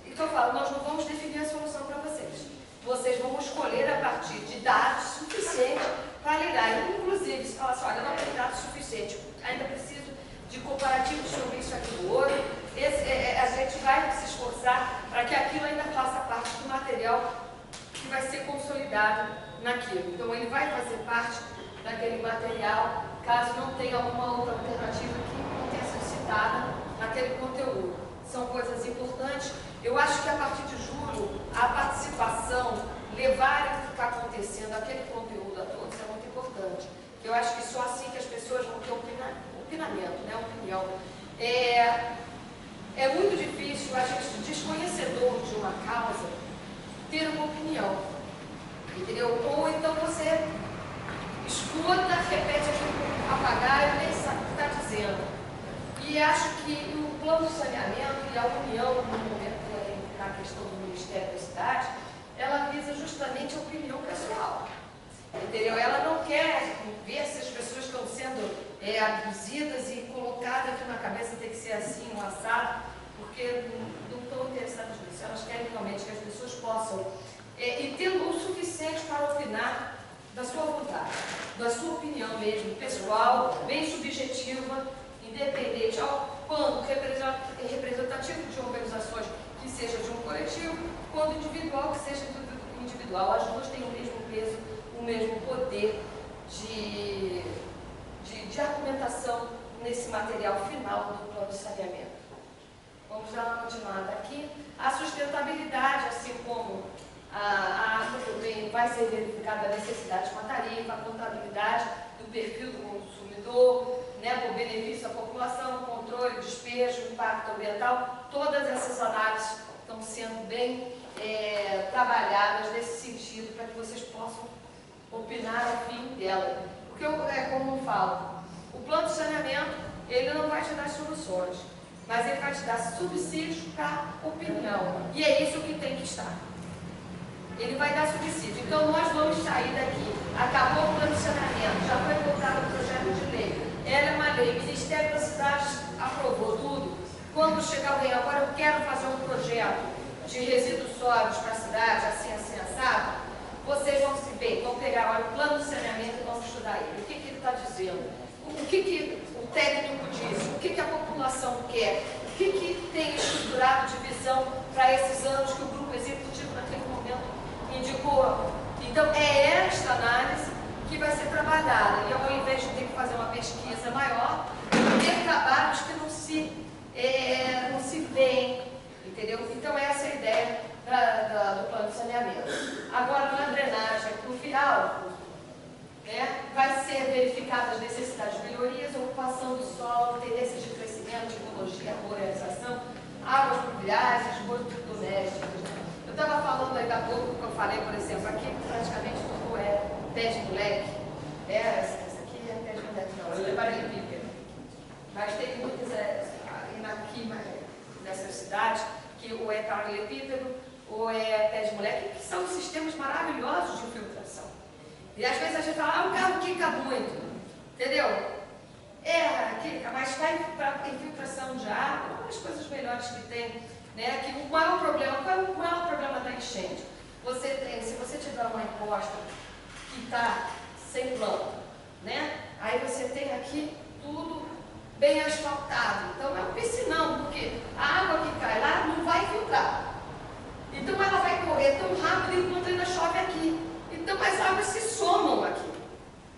Então eu falo, nós não vamos definir a solução para vocês. Vocês vão escolher a partir de dados suficientes para ligar. Inclusive, se falar assim, olha, não tem dados suficientes, ainda preciso de comparativos sobre isso, aquilo, outro, a gente vai se esforçar para que aquilo ainda faça parte do material que vai ser consolidado naquilo. Então, ele vai fazer parte daquele material, caso não tenha alguma outra alternativa que não tenha sido citada naquele conteúdo. São coisas importantes. Eu acho que a partir de julho, a participação, levar o que está acontecendo, aquele conteúdo a todos, é muito importante. Eu acho que só assim que as pessoas vão ter opinamento, né? Opinião. É muito difícil a gente, desconhecedor de uma causa, ter uma opinião. Entendeu? Ou então você escuta, repete aquilo com papagaio e nem sabe o que está dizendo. E acho que o plano de saneamento e a união, no momento na questão do Ministério da Cidade, ela visa justamente a opinião pessoal. Entendeu? Ela não quer ver se as pessoas estão sendo abduzidas e colocadas aqui na cabeça tem que ser assim, um assado, porque não estão interessadas nisso. Elas querem realmente que as pessoas possam e ter luz suficiente para opinar da sua vontade, da sua opinião mesmo, pessoal, bem subjetiva, independente, quando representativo de organizações que seja de um coletivo, quando individual que seja individual. As duas têm o mesmo peso, o mesmo poder de argumentação nesse material final do plano de saneamento. Vamos dar uma continuada aqui. A sustentabilidade, assim como vai ser verificada a necessidade de uma tarifa, a contabilidade do perfil do consumidor, né, por benefício da população, controle, despejo, impacto ambiental. Todas essas análises estão sendo bem trabalhadas nesse sentido, para que vocês possam opinar a fim dela. Porque, como eu falo, o plano de saneamento, ele não vai te dar soluções, mas ele vai te dar subsídios para opinião. E é isso que tem que estar. Ele vai dar subsídio. Então, nós vamos sair daqui. Acabou o plano de saneamento, já foi votado o projeto de lei. Era uma lei, o Ministério das Cidades aprovou tudo. Quando chegar alguém, agora eu quero fazer um projeto de resíduos sólidos para a cidade, assim, assado, vocês vão se ver, vão pegar olha, o plano de saneamento e vão estudar ele. O que ele está dizendo? O que o técnico diz? O que a população quer? O que tem estruturado de visão para esses anos que o grupo executivo naquele momento indicou? Então, é esta análise que vai ser trabalhada. E ao invés de ter que fazer uma pesquisa maior, ter trabalhos que não se veem, entendeu? Então, essa é a ideia do plano de saneamento. Agora, na drenagem pluvial, né, vai ser verificada as necessidades de melhorias, ocupação do solo, tendências de crescimento, tipologia, arborização, águas pluviais, esgotos domésticos. Eu estava falando ainda há pouco, que eu falei, por exemplo, aqui praticamente tudo é pé de moleque. Essa aqui é pé de moleque, não, essa é paralelepípedo. Mas tem muitas aqui nessas cidades que ou é paralelepípedo ou é pé de moleque, que são sistemas maravilhosos de infiltração. E às vezes a gente fala, o carro quica muito, entendeu? Quica, mas vai para infiltração de água, uma das coisas melhores que tem, né? Que o maior problema, qual é o maior problema da enchente? Se você tiver uma encosta que está sem planta, né? Aí você tem aqui tudo bem asfaltado, então é um piscinão, porque a água que cai lá não vai filtrar. Então ela vai correr tão rápido enquanto ainda chove aqui. Então as águas se somam aqui.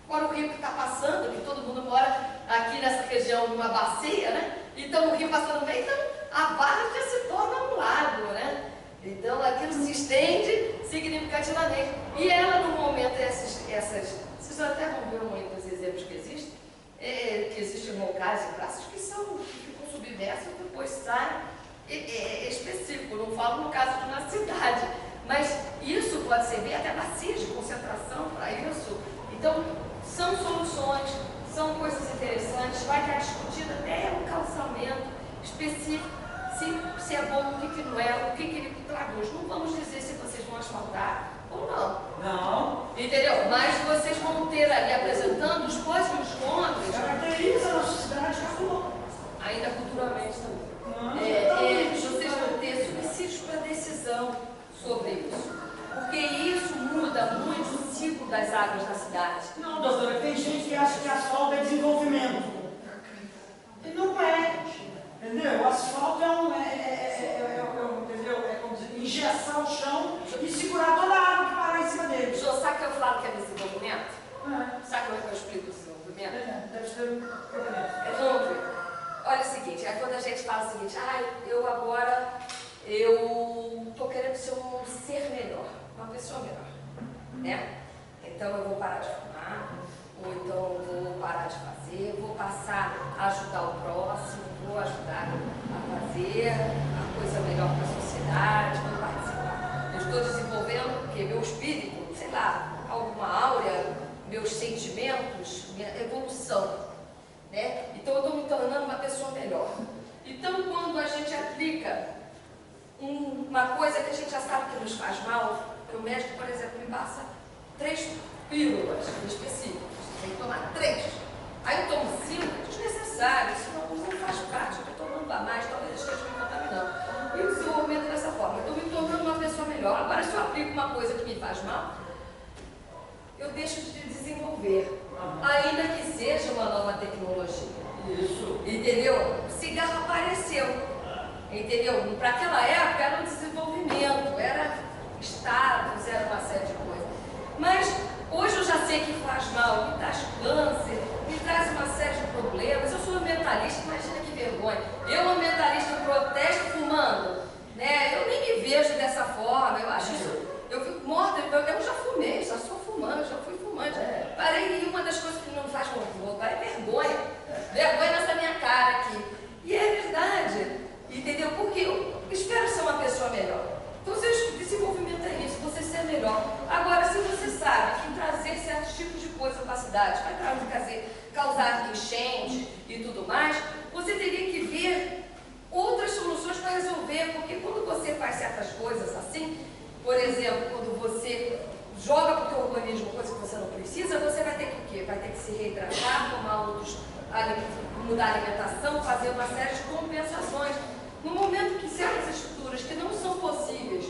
Agora o rio que está passando, que todo mundo mora aqui nessa região numa bacia, né? Então o rio passando bem, então a várzea se torna um lago, né? Então aquilo se estende significativamente. E ela no momento, vocês até vão ver muitos exemplos que existem locais e praças que ficam submersas, depois saem. Específico, não falo no caso de uma cidade, mas isso pode servir até bacias de concentração para isso. Então, são soluções, são coisas interessantes, vai estar discutido até um calçamento específico se é bom, o que não é, o que ele traduz. Não vamos dizer se vocês vão asfaltar ou não. Não. Entendeu? Mas vocês vão ter ali apresentando os pós e os contras. Caracteriza a nossa cidade, acabou. Ainda culturalmente também. Vocês vão ter subsídios para decisão sobre isso. Porque isso muda muito o ciclo das águas na cidade. Não, doutora, tem gente que acha que asfalto é desenvolvimento. E não é. Entendeu? O asfalto entendeu? É como dizer, engessar o chão e segurar toda a água que parar em cima dele. Jô, sabe que eu falo que é desenvolvimento? Sabe como é que eu explico o desenvolvimento? Deve ser. Vamos ver. Olha o seguinte, é quando a gente fala o seguinte, eu estou querendo ser um ser melhor, uma pessoa melhor, né? Então eu vou parar de fumar, ou então vou parar de fazer, vou passar a ajudar o próximo, vou ajudar a fazer a coisa melhor para a sociedade, vou participar. Eu estou desenvolvendo porque meu espírito, sei lá, alguma áurea, meus sentimentos, minha evolução. Né? Então eu estou me tornando uma pessoa melhor. Então quando a gente aplica uma coisa que a gente já sabe que nos faz mal, que o médico, por exemplo, me passa 3 pílulas específicas, tem que tomar 3. Aí eu tomo 5, é desnecessário, isso não faz parte, eu estou tomando a mais, talvez esteja me contaminando. E o desenvolvimento dessa forma, eu estou me tornando uma pessoa melhor. Agora se eu aplico uma coisa que me faz mal, eu deixo de desenvolver. Ainda que seja uma nova tecnologia. Isso. Entendeu? O cigarro apareceu. Entendeu? Para aquela época era um desenvolvimento, era status, era uma série de coisas. Mas hoje eu já sei que faz mal, me traz câncer, me traz uma série de problemas. Eu sou ambientalista, imagina que vergonha. Eu, ambientalista, protesto fumando. Né? Eu nem me vejo dessa forma, eu acho isso. Eu fico morta, eu já fumei, já sou fumante, já fui fumante. Parei, e uma das coisas que não faz conforto é vergonha. Vergonha nessa minha cara aqui. E é verdade, entendeu? Porque eu espero ser uma pessoa melhor. Então, o seu desenvolvimento é isso, você ser melhor. Agora, se você sabe que trazer certos tipos de coisa para a cidade vai causar enchente e tudo mais, você teria que ver outras soluções para resolver. Porque quando você faz certas coisas assim, por exemplo, quando você joga para o teu organismo coisa que você não precisa, você vai ter que o quê? Vai ter que se reidratar, mudar a alimentação, fazer uma série de compensações. No momento que certas estruturas que não são possíveis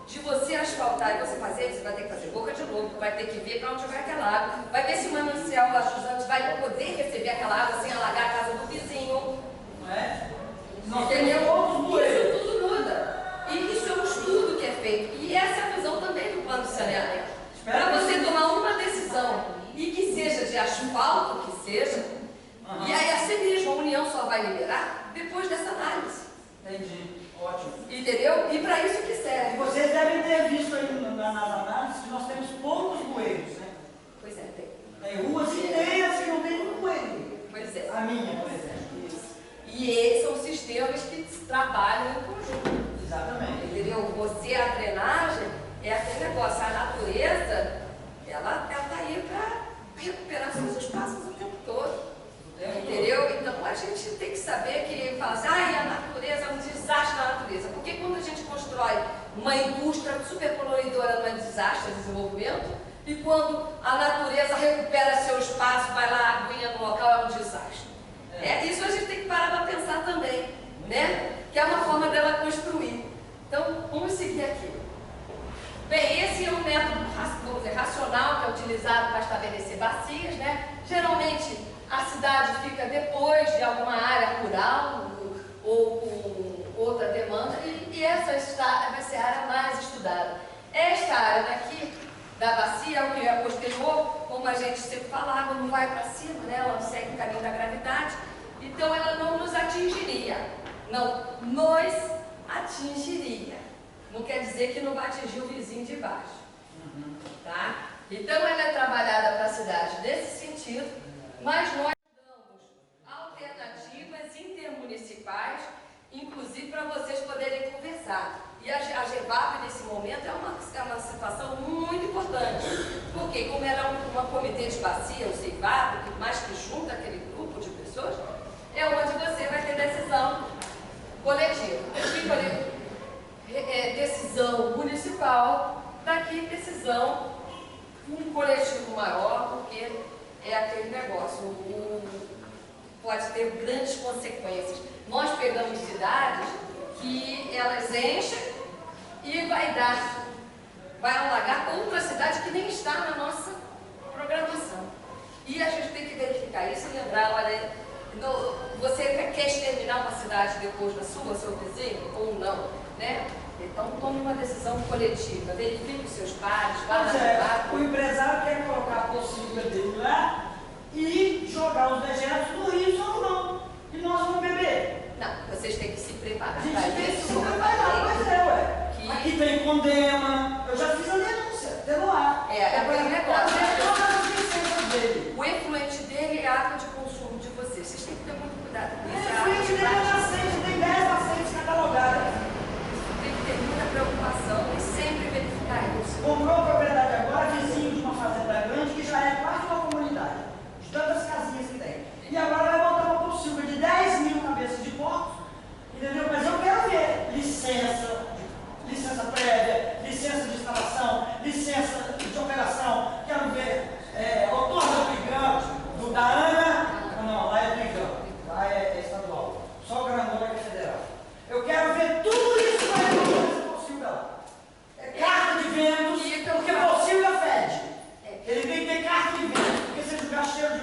de você asfaltar e você fazer, você vai ter que fazer boca de lobo, vai ter que ver para onde vai aquela água, vai ver se o manancial ajusante vai poder receber aquela água sem alagar a casa do vizinho. Não é? Entendeu? Isso tudo muda. E isso é um estudo que é feito. E essa é a visão também do plano de saneamento. Para você tomar uma decisão e que seja de asfalto, que seja, e aí assim mesmo a União só vai liberar depois dessa análise. Entendi. Ótimo. Entendeu? E para isso que serve. E vocês devem ter visto aí nas análises que nós temos poucos bueiros, né? Pois é, tem. Tem ruas inteiras que não tem um bueiro. Pois é. A minha, por exemplo. Isso. E esses são sistemas que trabalham em conjunto. Exatamente. Entendeu? Você, a drenagem, é aquele negócio. A natureza, ela está aí para recuperar seus espaços o tempo todo. Entendeu? Então a gente tem que saber que fala assim, a natureza é um desastre na natureza. Porque quando a gente constrói uma indústria super poluidora, não é desastre, é desenvolvimento, e quando a natureza recupera seu espaço, vai lá, a aguinha no local, é um desastre. Isso a gente tem que parar para pensar também, né? Que é uma forma dela construir. Então, vamos seguir aqui. Bem, esse é um método, vamos dizer, racional, que é utilizado para estabelecer bacias, né? Geralmente, a cidade fica depois de alguma área rural ou com outra demanda, e essa vai ser a área mais estudada. Esta área daqui, da bacia, o que é posterior, como a gente sempre fala, a água não vai para cima, né? Ela segue o caminho da gravidade, então ela não nos atingiria. Não, nos atingiria. Não quer dizer que não vai atingir o vizinho de baixo. Tá? Então ela é trabalhada para a cidade nesse sentido, mas nós damos alternativas intermunicipais, inclusive para vocês poderem conversar. E a GEVAP, nesse momento, é uma situação muito importante, porque como era uma comitê de bacia, o CEIVAP, mais que junta aquele grupo de pessoas, é onde você vai ter decisão coletiva. tipo ali, decisão municipal, daqui decisão um coletivo maior, porque é aquele negócio, pode ter grandes consequências. Nós pegamos cidades que elas enchem e vai alagar outra cidade que nem está na nossa programação. E a gente tem que verificar isso e lembrar, olha, você quer exterminar uma cidade depois da sua, seu vizinho, ou não, né? Então tome uma decisão coletiva, verifique os seus pares, vá na o empresário quer colocar a possível dele lá e jogar os dejetos no rio São João. E nós vamos beber. Não, vocês têm que se preparar. A gente tem que se preparar, pois é, ué. Aqui tem condema, eu já fiz a denúncia, até no ar. Aquele negócio. Dele. O efluente dele é a água de consumo de vocês. Vocês têm que ter muito cuidado com isso. O efluente dele é nascente, tem 10 nascentes catalogadas. Tem que ter muita preocupação e sempre verificar isso. Comprou propriedade agora, vizinho de uma fazenda grande, que já é quase uma comunidade, de tantas casinhas que tem. E agora vai botar uma possível de 10 mil cabeças de porcos, entendeu? Mas eu quero ver licença prévia, licença de instalação, licença de operação, quero ver outorga do Brigão, da Ana, não, lá é Brigão, lá é estadual, só Grandona que é federal. Eu quero ver tudo isso para resolver possível lá. Carta de ventos, porque possível fede. Ele tem que ter carta de ventos, porque se ele jogar cheiro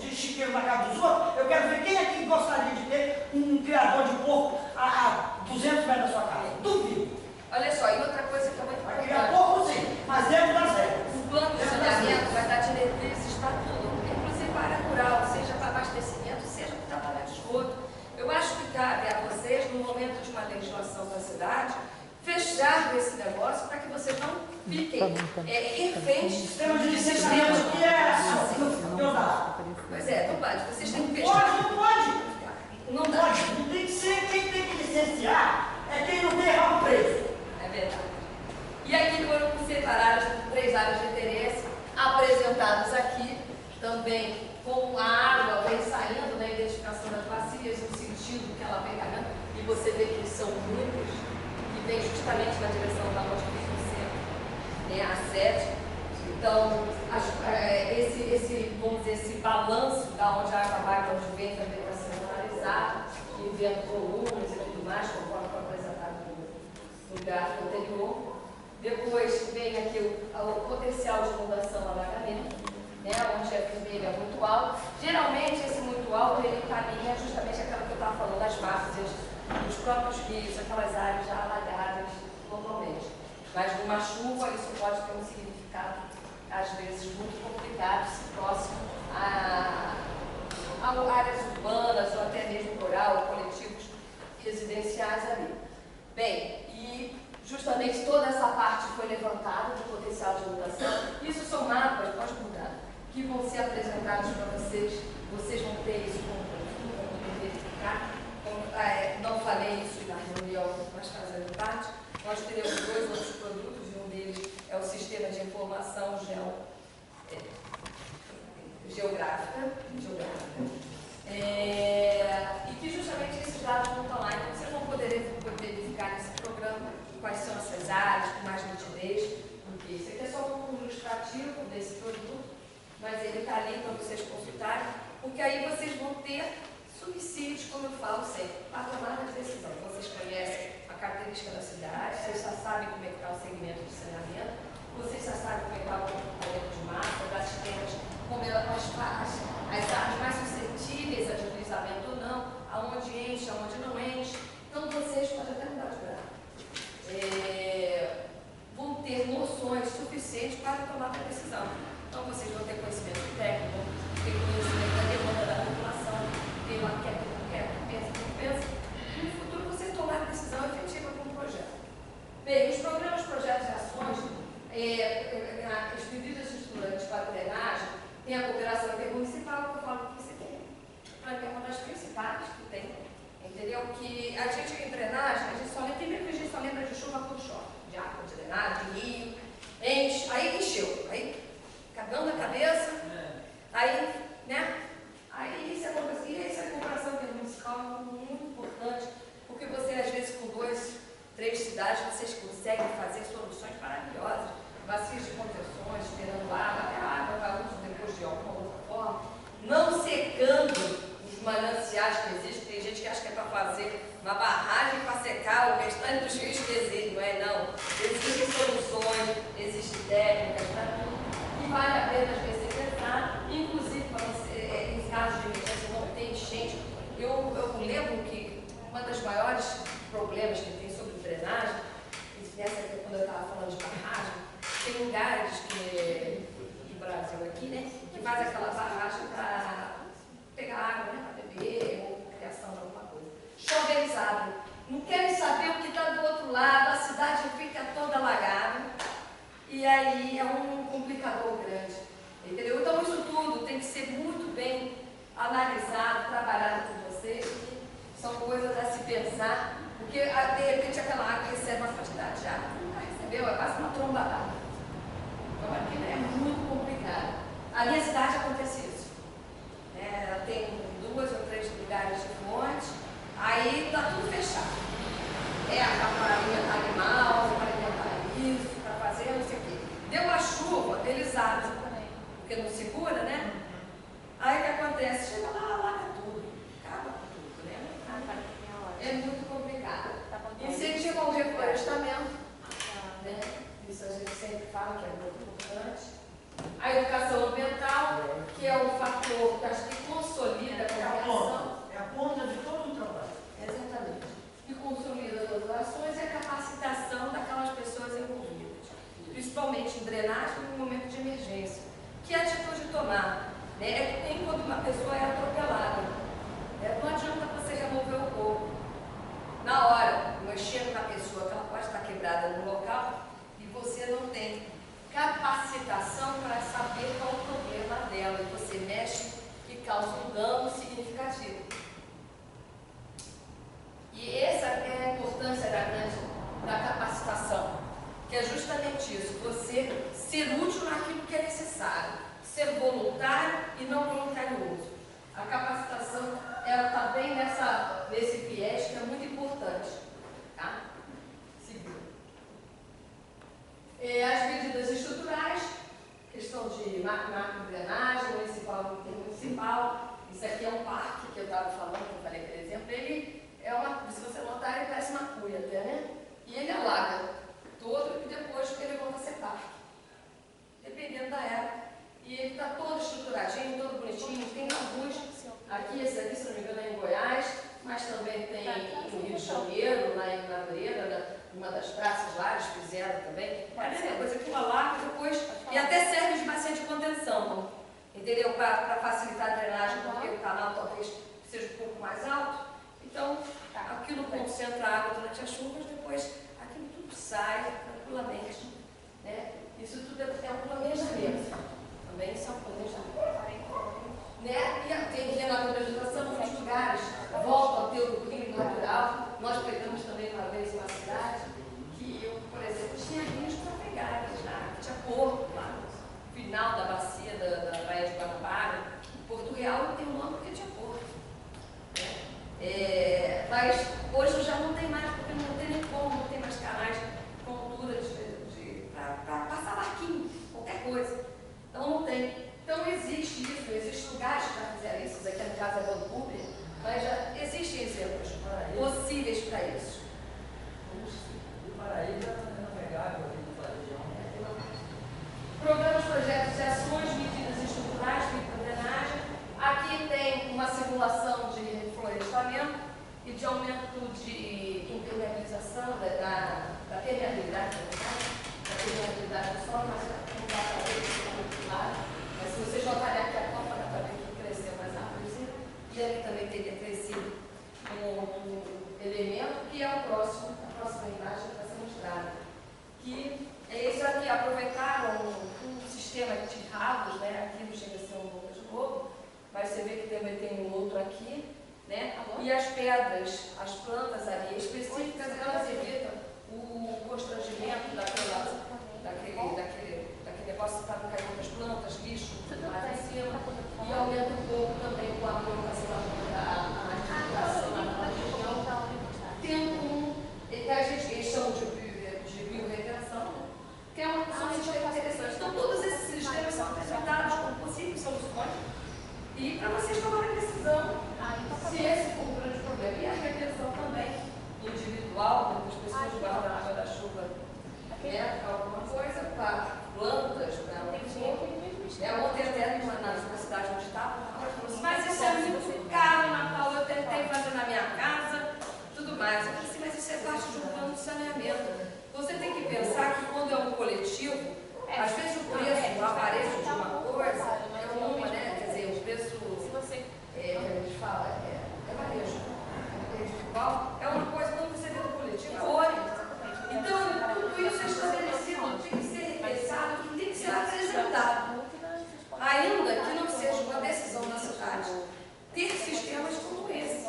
de chiqueiro na casa dos outros, eu quero ver quem aqui gostaria de ter um criador de porco a 200 metros da sua casa. Duvido. Olha só, e outra coisa que é muito Vai criar importante. porco sim, mas dentro das regras. O plano de saneamento vai dar diretrizes para tudo, inclusive para a área rural, seja para abastecimento, seja para trabalhar de esgoto. Eu acho que cabe a vocês, no momento de uma legislação da cidade, fechar esse negócio para que vocês não fiquem reféns. Sistema de licenciamento que é não dá. Pois é, não pode. Vocês têm que fechar. Não pode. Não pode. Não tem que ser quem tem que licenciar, é quem não tem rabo preso. É verdade. E aqui foram separadas 3 áreas de interesse, apresentadas aqui, também com a água vem saindo na identificação das bacias, no sentido que ela vem ganhando, e você vê que são muitas, que vem justamente na direção da onde fica o centro, né, a sede. Então, vamos dizer, esse balanço da onde a água vai, para onde vem, também está sendo analisado, e vendo volumes e tudo mais, conforme foi apresentado no gráfico anterior. Depois vem aqui o potencial de inundação, alagamento, né, onde a vermelha é muito alto. Geralmente, esse muito alto, ele caminha justamente aquela que eu estava falando, das várzeas, os próprios rios, aquelas áreas já alagadas normalmente. Mas numa chuva, isso pode ter um significado, às vezes, muito complicado, se próximo a áreas urbanas ou até mesmo rural, coletivos residenciais ali. Bem, e justamente toda essa parte foi levantada do potencial de inundação. Isso são mapas, pode mudar, que vão ser apresentados para vocês. Vocês vão ter isso como poder verificar. Não falei isso na reunião, mas fazendo parte. Nós teremos 2 outros produtos, e um deles é o Sistema de Informação Geográfica. E que justamente esses dados vão estar lá. Então, vocês vão poder verificar nesse programa quais são essas áreas com mais nitidez, porque isso aqui é só um ilustrativo desse produto, mas ele está ali para vocês consultarem, porque aí vocês vão ter subsídios, como eu falo sempre, para tomar as decisões. Vocês conhecem a característica da cidade, vocês já sabem como é que está o segmento de saneamento, vocês já sabem como é que está o comportamento de massa, das terras, como as áreas mais suscetíveis a deslizamento ou não, aonde enche, aonde não enche. Então vocês podem até mudar de grau. Vão ter noções suficientes para tomar a decisão. Então vocês vão ter conhecimento técnico, vão ter conhecimento da demanda da população, ter uma quer, pensa. E no futuro vocês tomarem a decisão efetiva com o projeto. Bem, os programas, projetos e ações, as medidas estruturantes para a drenagem, tem a cooperação intermunicipal, que eu falo que você tem. Para mim é uma das principais que tem, entendeu? Que universidades vocês conseguem fazer soluções maravilhosas. Bacias de contenções, esperando água, até a água para uso depois de alguma outra forma. Não secando os mananciais que existem. Tem gente que acha que é para fazer uma barragem para secar o restante dos rios que existem. Não é não. Existem soluções, existem técnicas para tudo. E vale a pena às vezes pensar, inclusive para você, em casos de emergência, não tem enchente. Eu lembro que uma das maiores problemas que tem sobre drenagem, quando eu estava falando de barragem, tem lugares do Brasil aqui, né, que faz aquela barragem para pegar água, né, para beber ou criação de alguma coisa. Choverizado. Não querem saber o que está do outro lado, a cidade fica toda alagada e aí é um complicador grande. Entendeu? Então isso tudo tem que ser muito bem analisado, trabalhado por vocês, que são coisas a se pensar, porque de repente aquela água recebe uma quantidade de água que nunca recebeu, é quase uma tromba d'água. Então aquilo é muito complicado. A minha cidade acontece isso. Ela tem 2 ou 3 lugares de fonte, aí está tudo fechado. Para alimentar animal, para alimentar isso, para fazer não sei o quê. Deu a chuva, eles abrem, porque não segura, né? Aí o que acontece? Chega lá, alaga tudo, acaba com tudo, né? É muito complicado. Incentiva o reflorestamento, né? Isso a gente sempre fala que é muito importante. A educação ambiental, que é um fator que acho que consolida a comunicação. É a ponta de todo o trabalho. Exatamente. E consolida todas as ações e a capacitação daquelas pessoas envolvidas, principalmente em drenagem no momento de emergência. Que atitude tomar? Né? É que nem quando uma pessoa é atropelada. Não adianta você remover o corpo. Na hora, mexendo na pessoa, que ela pode estar quebrada no local, e você não tem capacitação para saber qual é o problema dela. E você mexe e causa um dano significativo. E essa é a importância da capacitação, que é justamente isso, você ser útil naquilo que é necessário, ser voluntário e não voluntarioso. A capacitação, ela está bem nesse viés que é muito importante. Tá? Seguindo. As medidas estruturais, questão de macro-drenagem, municipal e intermunicipal. Isso aqui é um parque que eu estava falando, que eu falei, por exemplo, ele se você notar, ele parece uma cuia até, né? E ele alaga todo e depois ele volta a ser parque. Dependendo da época. E ele está todo estruturadinho, todo bonitinho, tem luz. Aqui, esse aqui, se não me engano, é em Goiás, mas também tem no Rio de Janeiro, lá em Madureira, numa das praças lá, eles fizeram também. É a mesma coisa que uma alaga depois, e até serve de bacia de contenção, entendeu? Para facilitar a drenagem, porque o canal talvez seja um pouco mais alto. Então, aquilo concentra a água durante as chuvas, depois aquilo tudo sai tranquilamente. Né? Isso tudo é um planejamento. Também isso é um planejamento. Né? E tem renaturalização em muitos lugares, volta ao teu clima natural. Nós pegamos também uma vez uma cidade que eu, por exemplo, tinha rios para pegar, tinha porto lá no final da bacia da Baía de Guanabara. Porto Real tem um nome porque tinha porto. Mas hoje já não tem mais, porque não tem nem como, não tem mais canais com altura para passar barquinho, qualquer coisa. Então não tem. Então existe isso, existem lugares que já fizeram isso, aqui no caso é Vancouver, mas já existem exemplos possíveis para isso. O Paraíba é navegável aqui naquela região. Programas, projetos e ações, medidas estruturais, microdrenagem. Aqui tem uma simulação de reflorestamento e de aumento de impermeabilização, da permeabilidade do solo, mas não dá para ver isso muito claro. Mas se vocês notarem aqui a copa, dá para ver que cresceu mais árvores. E ali também teria crescido um elemento que é a próxima imagem para ser mostrada. Que é isso aqui, aproveitaram um sistema de rabos, né? Aqui não chega a ser um boca de lobo, mas você vê que também tem um outro aqui, né? E as pedras, as plantas ali específicas, elas evitam o constrangimento daquele negócio para não cair outras plantas, lixo, tudo mais em cima, e aumenta um pouco também o apoio à articulação na região. Tem eles chamam de casa. Eu falei assim, mas isso é parte de um plano de saneamento. Você tem que pensar que quando é um coletivo, às vezes o preço, o aparelho de uma coisa é uma, né? Quer dizer, o preço, que a gente fala, é varejo, individual, é uma coisa, quando você vê no coletivo, é outra. Então, tudo isso é estabelecido, tem que ser repensado e tem que ser apresentado. Ainda que não seja uma decisão da cidade, ter sistemas como esse,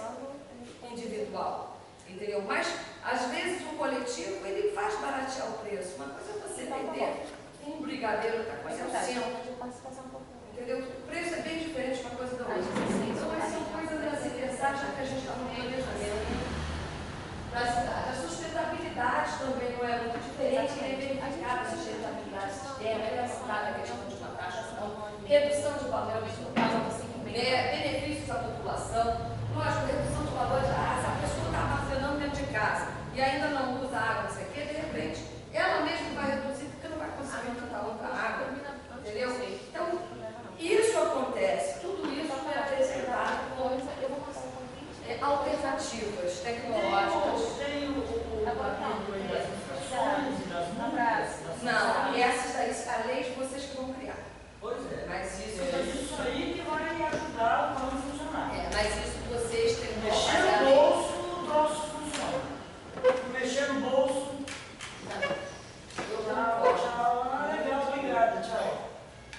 individual, entendeu? Mas, às vezes, o coletivo, ele faz baratear o preço. Uma coisa é você vender um brigadeiro que está custando 100, entendeu? O preço é bem diferente uma coisa da outra. Então, essas são coisas a se pensar, já que a gente está no planejamento da cidade. A sustentabilidade também não é muito diferente, é verificada a sustentabilidade do sistema, é apontada a questão de uma taxação, redução de valores no caso, benefícios à população. Lógico, redução de valores, se a pessoa está armazenando dentro de casa e ainda não usa água, não sei o quê, de repente, ela mesma vai reduzir porque não vai conseguir tratar outra água, entendeu? Então, isso acontece, tudo isso é apresentado como alternativas tecnológicas. Tem o capítulo das infrações e das multas. Não, essas aí, a lei vocês que vão criar. Pois é. Mas isso aí que vai ajudar o plano a funcionar. mas isso vocês têm que Mexer fazer a no lei. bolso, o troço funciona. Mexer no bolso. Tchau, legal, obrigada, tchau.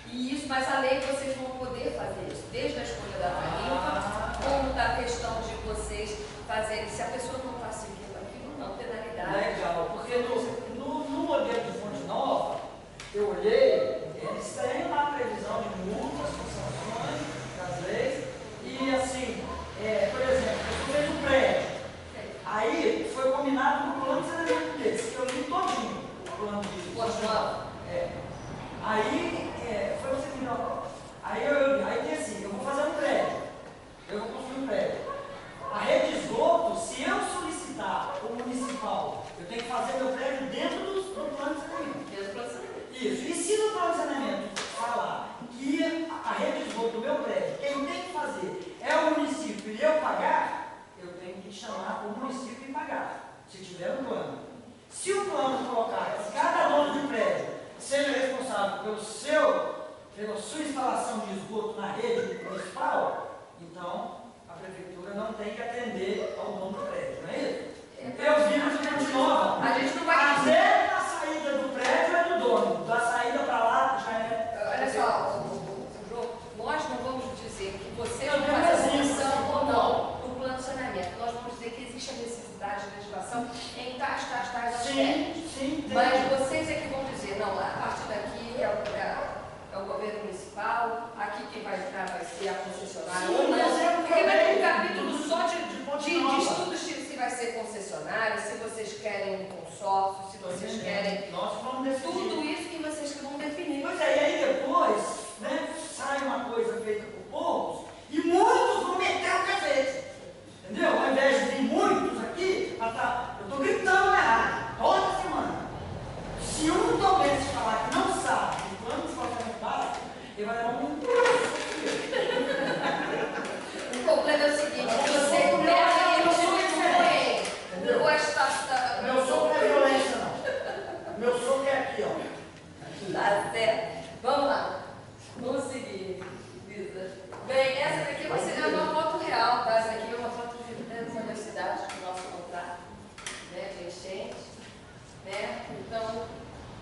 E isso, mas a lei vocês vão poder fazer isso, desde a escolha da tarifa, como da questão de vocês fazerem, se a pessoa não está seguindo aquilo, não, penalidade. Legal, porque no modelo de fonte nova, eu olhei, eles têm lá a previsão de multas, sanções das leis, e assim, por exemplo, eu fez um prédio, aí foi combinado no plano de saneamento deles, que eu li todinho o plano de Fonte nova? Aí, foi você que me deu. Aí tem assim, eu vou fazer um prédio, eu vou construir um prédio. A rede de esgoto, se eu solicitar o municipal, eu tenho que fazer meu prédio dentro do plano de saneamento. Dentro do plano de saneamento. Isso. E se no plano de saneamento falar que a rede de esgoto do meu prédio, quem tem que fazer é o município e eu pagar, eu tenho que chamar o município e pagar, se tiver um plano. Se o plano colocar que cada dono de prédio seja responsável pela sua instalação de esgoto na rede municipal, então a prefeitura não tem que atender ao dono do prédio, não é isso? Eu vi no fonte nova. A gente não vai dizer. Até a saída do prédio é do dono, da saída para lá já é. Olha só, João, nós não vamos dizer que vocês Eu vão tenho fazer exemplo. função ou não no plano de saneamento. Nós vamos dizer que existe a necessidade de legislação em tais aspectos. Sim, Mas vocês é que vão dizer, não, a partir daqui é o governo municipal, aqui quem vai entrar vai ser a concessionária. Sim, Ou não, mas é porque vai ter um porque- capítulo só de estudos se vai ser concessionária, se vocês querem um consórcio, se vocês querem. Nós vamos decidir. Tudo isso que vocês que vão definir. Pois é, e aí depois, né, sai uma coisa feita por poucos e muitos vão meter o cacete. Entendeu? Ao invés de vir muitos aqui, eu estou gritando na rádio toda semana. Se um doente falar que não sabe o plano de tratamento básico, ele vai dar um. O problema é o seguinte, você pega e não ou esta. Meu soco não é violência, não. Meu soco é aqui, ó. Tá certo. Vamos lá. Vamos seguir, Lisa. Bem, essa daqui você é uma foto real, tá? Essa aqui é uma foto de uma das cidades do nosso contrato, né? De enchente, né? Então,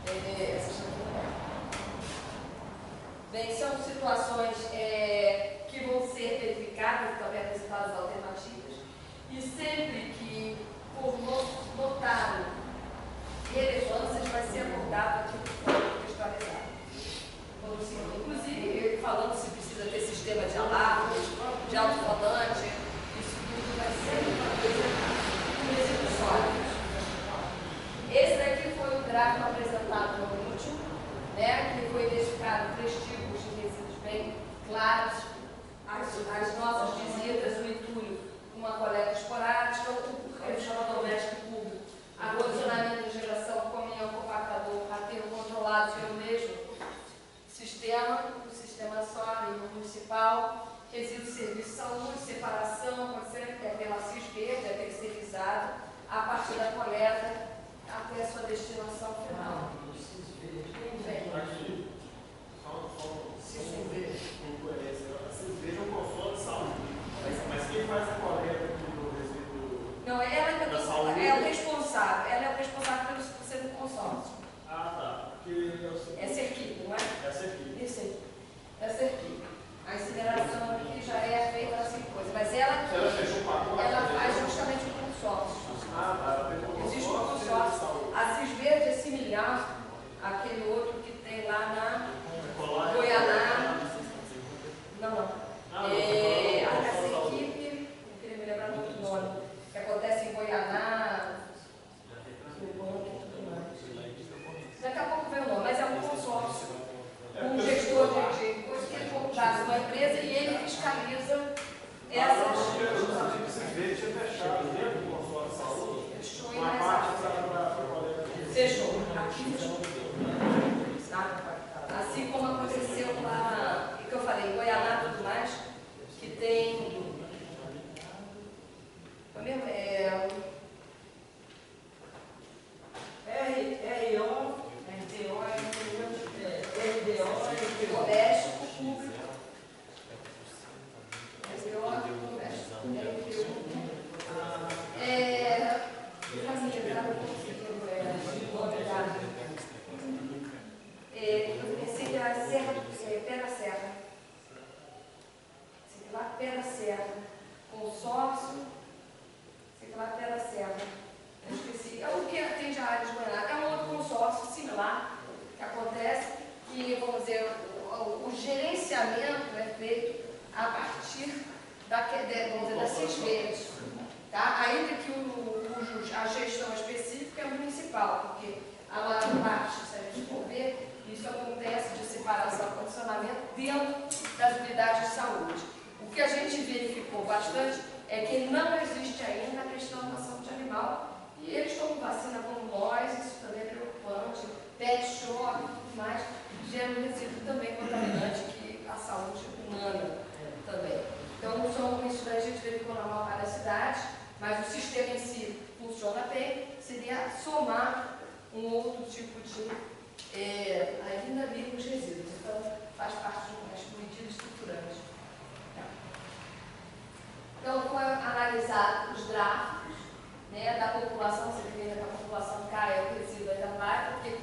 essas são bem, são situações que vão ser verificadas, também apresentadas alternativas, e sempre que for notado relevâncias, vai ser abordado aqui no contextualizado. Inclusive, falando se precisa ter sistema de alarme, de alto-falante, isso tudo vai ser apresentado. Esse daqui foi o gráfico apresentado no último, né, que foi identificado 3 tipos de resíduos bem a partir da coleta até a sua destinação final. Aqui, vocês vejam o consórcio de saúde. Mas quem faz a coleta do resíduo Não, ela da saúde? é o responsável. Ela é o responsável pelo ser do consórcio. Ah, tá. Porque eu sei. Essa equipe, não é? Essa aqui. Isso aí. Essa equipe. A incineração aqui já é feita assim coisa. Mas ela, Se ela fechou o pacote, ela faz justamente o consórcio. Ah, tá. Ela fez o Existe um consórcio de consórcio. saúde. A Cisverde é similar àquele outro que tem lá na Colar- Goianá. Não, não. Ah, não, Essa equipe, eu queria me lembrar do outro nome, que acontece em Goianá, no banco e tudo mais. Daqui a pouco vem o nome, mas é um consórcio. Um gestor de coisa que ele contrata uma empresa e ele fiscaliza essas. Vocês veem, tinha fechado dentro do consórcio de saúde Fechou uma parte para coleta. Fechou. Aqui fechou. Tá? Assim como aconteceu lá, que eu falei, em Goianá e tudo mais, que tem. Doméstico, público. Pé da Serra, consórcio, sei lá, Pé da Serra, eu esqueci, é o que atende a área de Goiânia, é um outro consórcio similar que acontece, que, vamos dizer, o gerenciamento é feito a partir da Cisverde, tá? Ainda que a gestão específica é municipal, porque a maior parte, se a gente for ver, isso acontece de separação e condicionamento dentro das unidades de saúde. O que a gente verificou bastante é que não existe ainda a questão da saúde animal. E eles tomam vacina como nós, isso também é preocupante. Pet shop e tudo mais, gera um resíduo também contaminante que a saúde humana também. Então, isso daí a gente verificou na maior parte da cidade, mas o sistema em si funciona bem, seria somar um outro tipo de ainda ali os resíduos. Então, faz parte de uma medida estruturante. Então, foi analisar os gráficos, né, da população, você vê que a população cai, o resíduo ainda vai, porque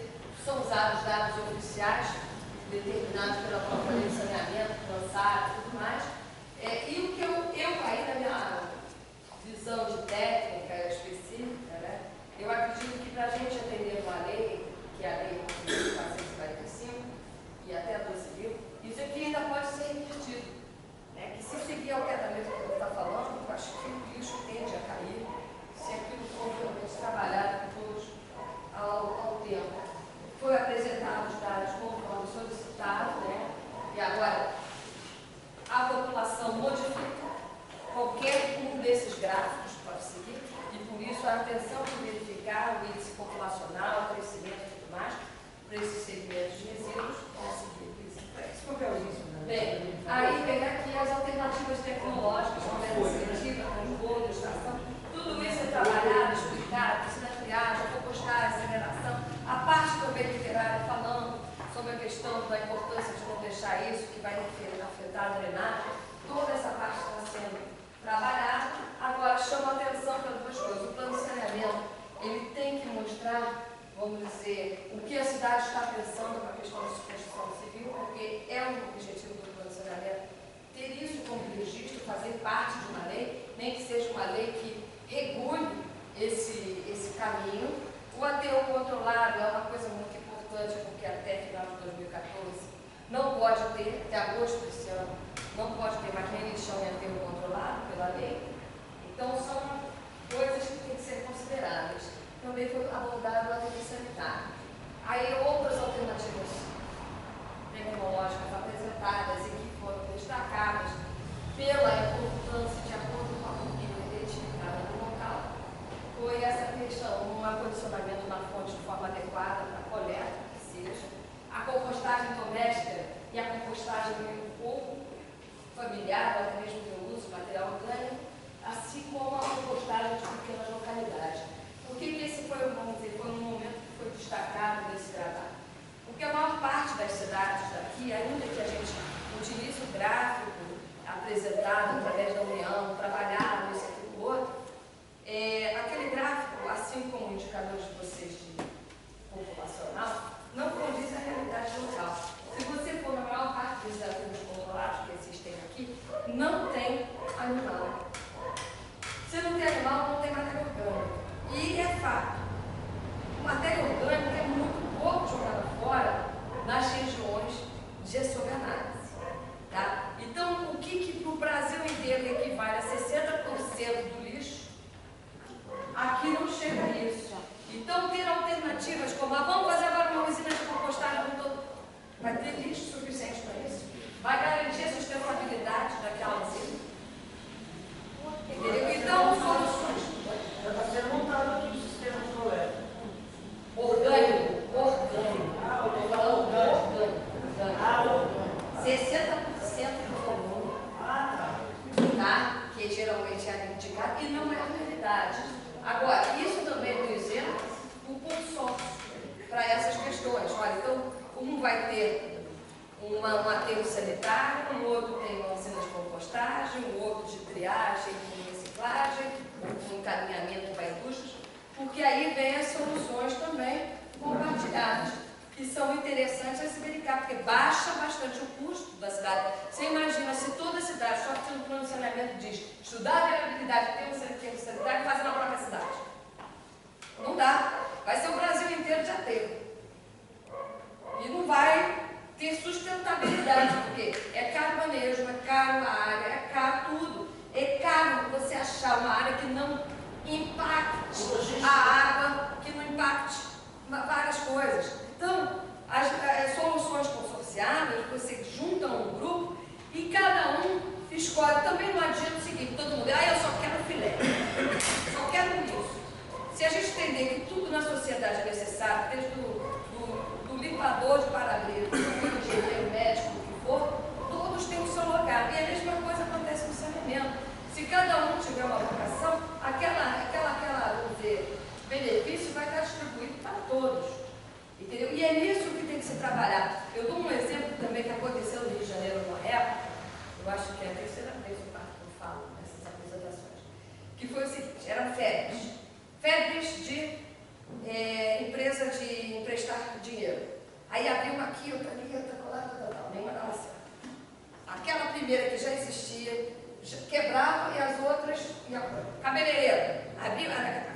são usados dados oficiais, determinados pela própria lei de saneamento, lançados e tudo mais. E o que eu aí na minha visão de técnica específica, né, eu acredito que para a gente atender uma lei, que é a lei 445 e até a 12.000, isso aqui ainda pode ser invertido. Que se seguir ao tratamento que ele está falando, eu acho que o lixo tende a cair se aquilo for realmente trabalhado ao tempo. Foi apresentado os dados conforme solicitado, né? E agora a população modifica qualquer um desses gráficos que pode seguir, e por isso a atenção de verificar o índice populacional, o crescimento e tudo mais, para esses segmentos de resíduos, conseguir isso. Qual que é o índice? Bem, aí vem aqui as alternativas tecnológicas, como é iniciativa, controle, estação, tudo isso é trabalhado, explicado, piscina triagem, compostagem, aceleração, a parte também literária falando sobre a questão da importância de não deixar isso, que vai afetar a drenagem, toda essa parte está sendo trabalhada. Agora, chama a atenção para duas coisas. O plano de saneamento, ele tem que mostrar, vamos dizer, o que a cidade está pensando com a questão da construção civil, porque é um objetivo do plano de saneamento ter isso como registro, fazer parte de uma lei, nem que seja uma lei que regule esse caminho. O aterro controlado é uma coisa muito importante, porque até final de 2014 não pode ter, até agosto desse ano, não pode ter mais nem lixão nem aterro controlado pela lei. Então, são coisas que têm que ser consideradas. Também foi abordado o aterro sanitário. Aí, outras alternativas tecnológicas apresentadas e que foram destacadas pela importância de acordo com a política identificada no local, foi essa questão, um acondicionamento na fonte de forma adequada para a coleta, que seja, a compostagem doméstica e a compostagem ou familiar, ou até mesmo de uso, material orgânico, assim como a compostagem de pequenas localidades. fato, matéria orgânica é muito pouco jogada fora nas regiões de análise. Tá? Então, o que para o Brasil inteiro equivale a 60% do lixo, aqui não chega a isso. Então, ter alternativas como vamos fazer agora uma usina de compostagem, vai ter lixo suficiente para isso? Vai garantir a sustentabilidade daquela usina? Entendeu? Então, soluções. Já está sendo montado aqui o sistema de coleta. Orgânico. Ah, eu Estou vou falando falar orgânico. orgânico. Ah, orgânico. 60% do volume, Ah, tá? Que geralmente é indicado, e não é a realidade. Agora, isso também é exemplo, o consórcio para essas questões. Olha, então, um vai ter um aterro sanitário, um outro tem uma usina de compostagem, um outro de triagem, com reciclagem, com encaminhamento para indústrias, porque aí vem as soluções também compartilhadas, que são interessantes a se verificar, porque baixa bastante o custo da cidade. Você imagina se toda a cidade, só que no plano de saneamento diz, estudar a viabilidade, ter um aterro sanitário e fazer na própria cidade. Não dá. Vai ser o Brasil inteiro de aterro. E não vai ter sustentabilidade, porque é caro o manejo, é caro a área, é caro tudo. É caro você achar uma área que não impacte a água, que não impacte várias coisas. Então, as soluções consorciadas, você junta um grupo e cada um escolhe. Também não adianta o seguinte, todo mundo, eu só quero filé, só quero isso. Se a gente entender que tudo na sociedade é necessário, desde do limpador de para-brisa, do engenheiro médico, o que for, todos têm o seu lugar. E a mesma coisa acontece no saneamento. Se cada um tiver uma vocação, vamos dizer, benefício vai estar distribuído para todos. Entendeu? E é nisso que tem que se trabalhar. Eu dou um exemplo também que aconteceu no Rio de Janeiro numa época, eu acho que é a terceira vez que eu falo nessas apresentações, que foi o seguinte, eram febres de empresa de emprestar dinheiro. Aí abriu uma aqui, outra ali, outra lá, nenhuma dava certo. Aquela primeira que já existia, quebrava e as outras, cabeleireiro,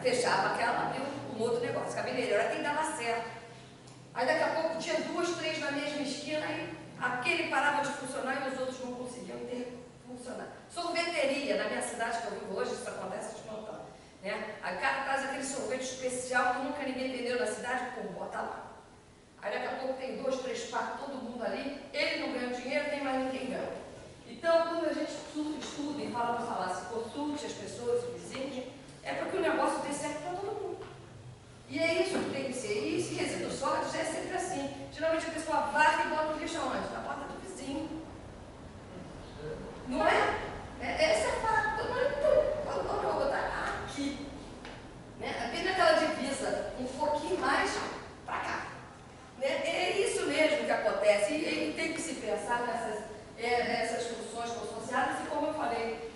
fechava aquela, abriu um outro negócio, cabeleireiro, era quem dava certo. Aí daqui a pouco tinha 2, 3 na mesma esquina, aí aquele parava de funcionar e os outros não conseguiam funcionar. Sorveteria, na minha cidade que eu vivo hoje, isso acontece de montão. Né? Aí cada traz aquele sorvete especial que nunca ninguém vendeu na cidade, pô, bota lá. Aí daqui a pouco tem 2, 3 parques, todo mundo ali, ele não ganha dinheiro, nem mais ninguém ganha. Então, quando a gente estuda e fala para falar, se consulte as pessoas, os vizinhos, é para que o negócio dê certo para todo mundo. E é isso que tem que ser. E esse resíduo sólido já é sempre assim. Geralmente a pessoa varre e bota o lixo aonde? Na porta do vizinho. Não é? Esse é fato. Todo mundo vou botar aqui. Né? Bem naquela divisa, um pouquinho mais para cá. Né? É isso mesmo que acontece. E tem que se pensar nessas funções consorciadas. E como eu falei,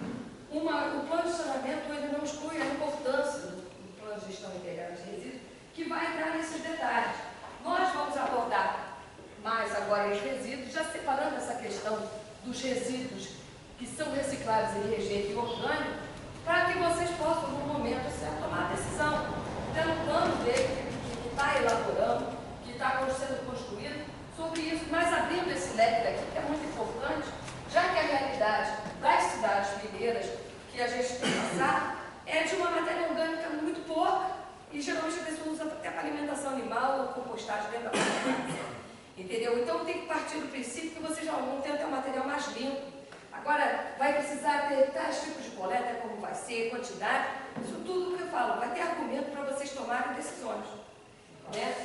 o plano de saneamento ele não exclui a importância do plano de gestão integrada de resíduos, que vai entrar nesses detalhes. Nós vamos abordar mais agora os resíduos, já separando essa questão dos resíduos que são recicláveis em rejeito e orgânico, para que vocês possam, no momento certo, tomar a decisão. Tendo um plano dele que está elaborando, que está sendo construído sobre isso, mas abrindo esse leque daqui, que é muito importante, já que a realidade das cidades mineiras que a gente tem passado é de uma matéria orgânica muito pouca, e geralmente a pessoa usa até para alimentação animal ou compostagem dentro da casa. Entendeu? Então tem que partir do princípio que vocês já vão ter até um material mais limpo. Agora, vai precisar ter tais tipos de coleta, como vai ser, quantidade, isso tudo que eu falo, vai ter argumento para vocês tomarem decisões. Né?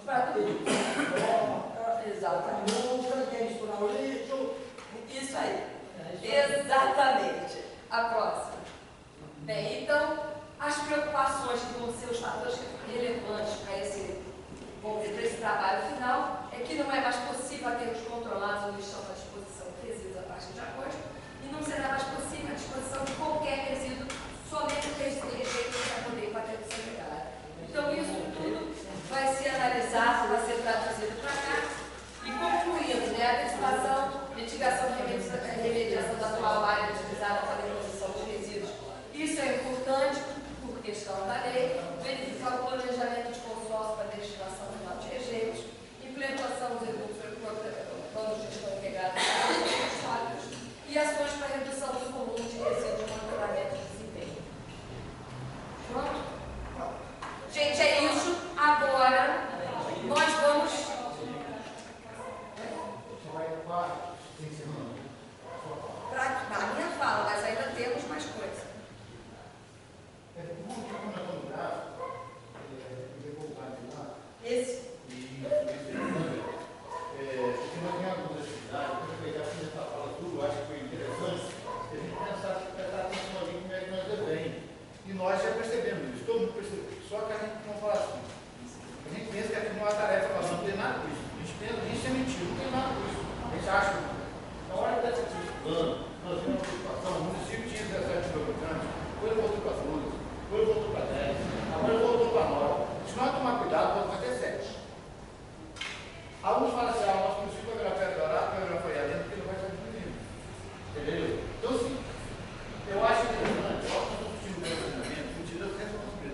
Para tudo. Exatamente. Isso aí. Exatamente. A próxima. Bem, então, as preocupações que vão ser os fatores relevantes para esse trabalho final é que não é mais possível termos controlados ou lixão à disposição de resíduos a partir de agosto e não será mais possível a disposição de qualquer resíduo somente esse rejeito para poder ir para a terceira. Então, isso tudo vai ser analisado, vai ser traduzido para cá e concluindo, né, a antecipação, mitigação e remediação da atual área utilizada para a deposição de resíduos. Isso é importante por questão da lei.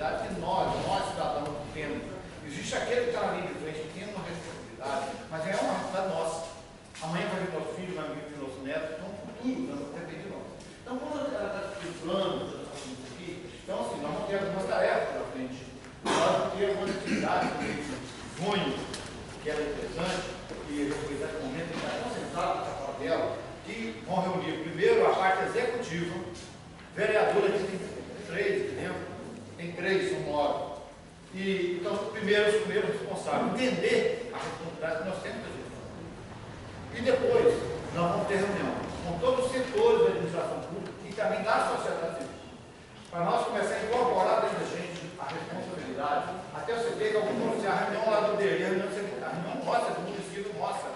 responsabilidade que nós cidadãos, temos. Existe aquele que está na linha de frente, que tem uma responsabilidade, mas é uma responsabilidade nossa. Amanhã vai vir nosso filho, vai vir nosso neto, então o futuro não vai depender de nós. Então, quando ela está estudando, aqui, então assim, nós vamos ter algumas tarefas pela frente. Nós vamos ter algumas atividades no mês de junho, que é interessante, que eu vou aproveitar esse momento, que está concentrado na fala dela, que vão reunir primeiro a parte executiva, vereadora, aqui tem 3, exemplo, tem 3, são 9. E, então, os primeiros responsáveis, entender a responsabilidade que nós temos da gestão. E depois, nós vamos ter reunião com todos os setores da administração pública e também da sociedade civil. Para nós começar a incorporar dentro da gente a responsabilidade, até você ter que alguns a reunião lá do DER, a reunião nossa, do município nossa,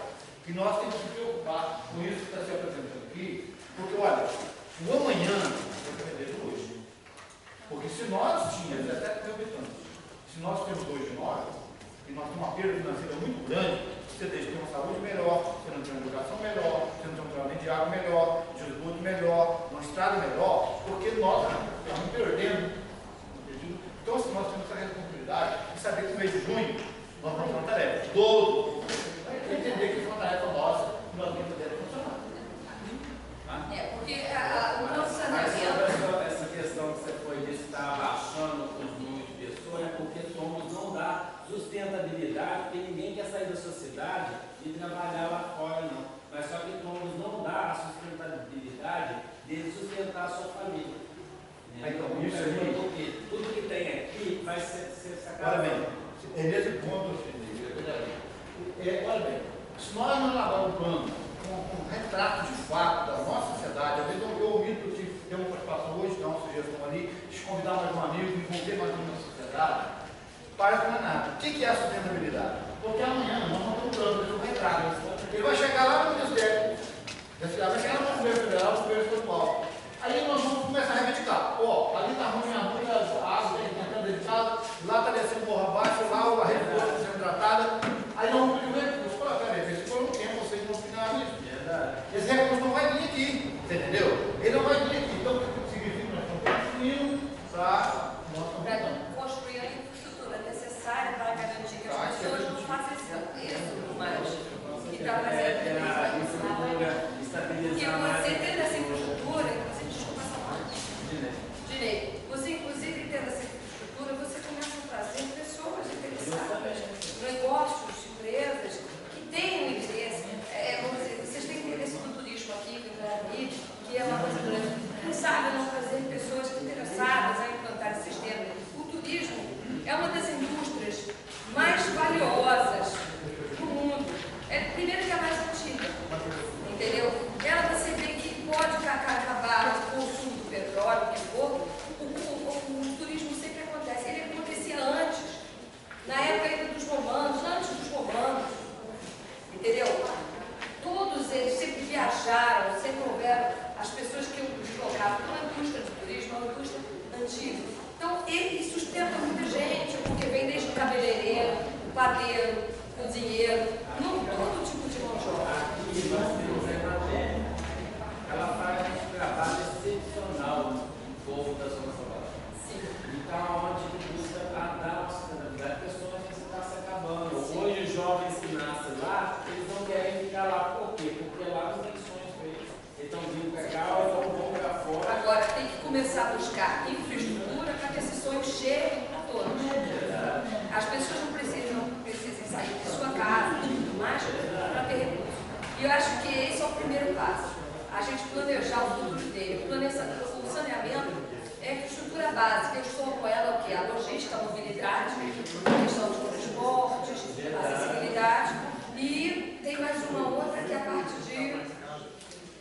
que nós temos que nos preocupar com isso que está se apresentando aqui, porque, olha, o amanhã vai depender do hoje. Porque se nós tínhamos 17 mil habitantes, se nós temos hoje 9, e nós temos uma perda financeira muito grande, você deixa de ter uma saúde melhor, você não tem uma educação melhor, você não tem um tratamento de água melhor, de esgoto melhor, uma estrada melhor, porque nós estamos perdendo. Então, se nós temos essa responsabilidade de saber que no mês de junho nós vamos ter uma tarefa. Todo entender que isso é uma tarefa nossa, que nós temos que poder funcionar. Porque o nosso saneamento. Essa questão que você foi de estar abaixando os números de pessoas é porque Tomos não dá sustentabilidade, porque ninguém quer sair da sociedade e trabalhar lá fora, não. Mas só que Tomos não dá a sustentabilidade de sustentar a sua família. Então, isso aí, porque tudo que tem aqui vai ser sacado. olha bem, é nesse ponto, olha bem, se nós não elaborarmos um plano com um retrato de fato da nossa sociedade, às vezes eu omito de ter uma participação hoje, dar uma sugestão ali, de convidar mais um amigo, me envolver mais um na sociedade, para com nada. O que é a sustentabilidade? Porque amanhã nós vamos ter um plano, um retrato. Ele vai chegar lá no Ministério, vai chegar no governo federal, no governo estadual. Aí nós vamos começar a reivindicar. Ó, ali está ruim a rua, a água está entrando dedicada, lá está descendo morra abaixo, lá a rede está sendo tratada. Aí nós vamos pedir um recurso. Fala, peraí, esse foi um tempo, vocês não opinaram isso. Esse recurso não vai vir aqui, você entendeu? Ele não vai vir aqui. Então, o que significa que nós estamos construindo para Construir a infraestrutura necessária para garantir que as pessoas não façam isso mais. Que está fazendo que você tendo essa infraestrutura, você desculpa essa parte. Direito. Você, inclusive, tendo essa infraestrutura, você começa a trazer pessoas interessadas, negócios, empresas que têm interesse. Vamos dizer, vocês têm interesse no turismo aqui, que é uma coisa grande. Quem sabe não trazer pessoas interessadas a implantar esse sistema. O turismo é uma das indústrias mais valiosas do mundo. Primeiro que é a mais antiga, entendeu? Ela você vê que pode acabar o consumo do petróleo, que for, o turismo sempre acontece. Ele acontecia antes, na época ainda dos romanos, antes dos romanos, entendeu? Todos eles sempre viajaram, sempre houveram as pessoas que o deslocavam. Então, a indústria do turismo é uma indústria antiga. Então, ele sustenta muita gente, porque vem desde o cabeleireiro, o padeiro, o cozinheiro, todo tipo de mão de obra. Aqui nós temos a Emater, ela faz um trabalho excepcional no povo da Zona Salvador. Então, onde busca dar uma sustentabilidade, pessoas que está se acabando. Hoje, os jovens que nascem lá, eles não querem ficar lá. Por quê? Porque lá não tem sonhos para eles. Eles estão vindo para cá, ou então vão para fora. Agora, tem que começar a buscar infraestrutura para que esses sonhos cheguem para todos. As pessoas não precisam sair de sua casa, tudo mais, para ter recursos. E eu acho que esse é o primeiro passo. A gente planejar o futuro dele. O saneamento é a infraestrutura básica. Eu estou com ela o quê? A logística, a mobilidade, a questão dos transportes, a acessibilidade. E tem mais uma outra que é a parte de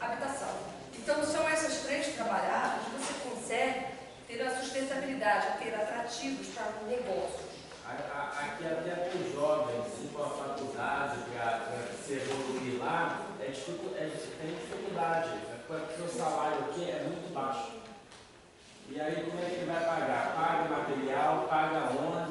habitação. Então, são essas 3 trabalhadas, você consegue ter a sustentabilidade, ter atrativos para negócios. Aqui até para os jovens, se for a faculdade, para se evoluir lá, tem dificuldade, porque o salário aqui é muito baixo. E aí como é que vai pagar? Paga material, paga ônibus,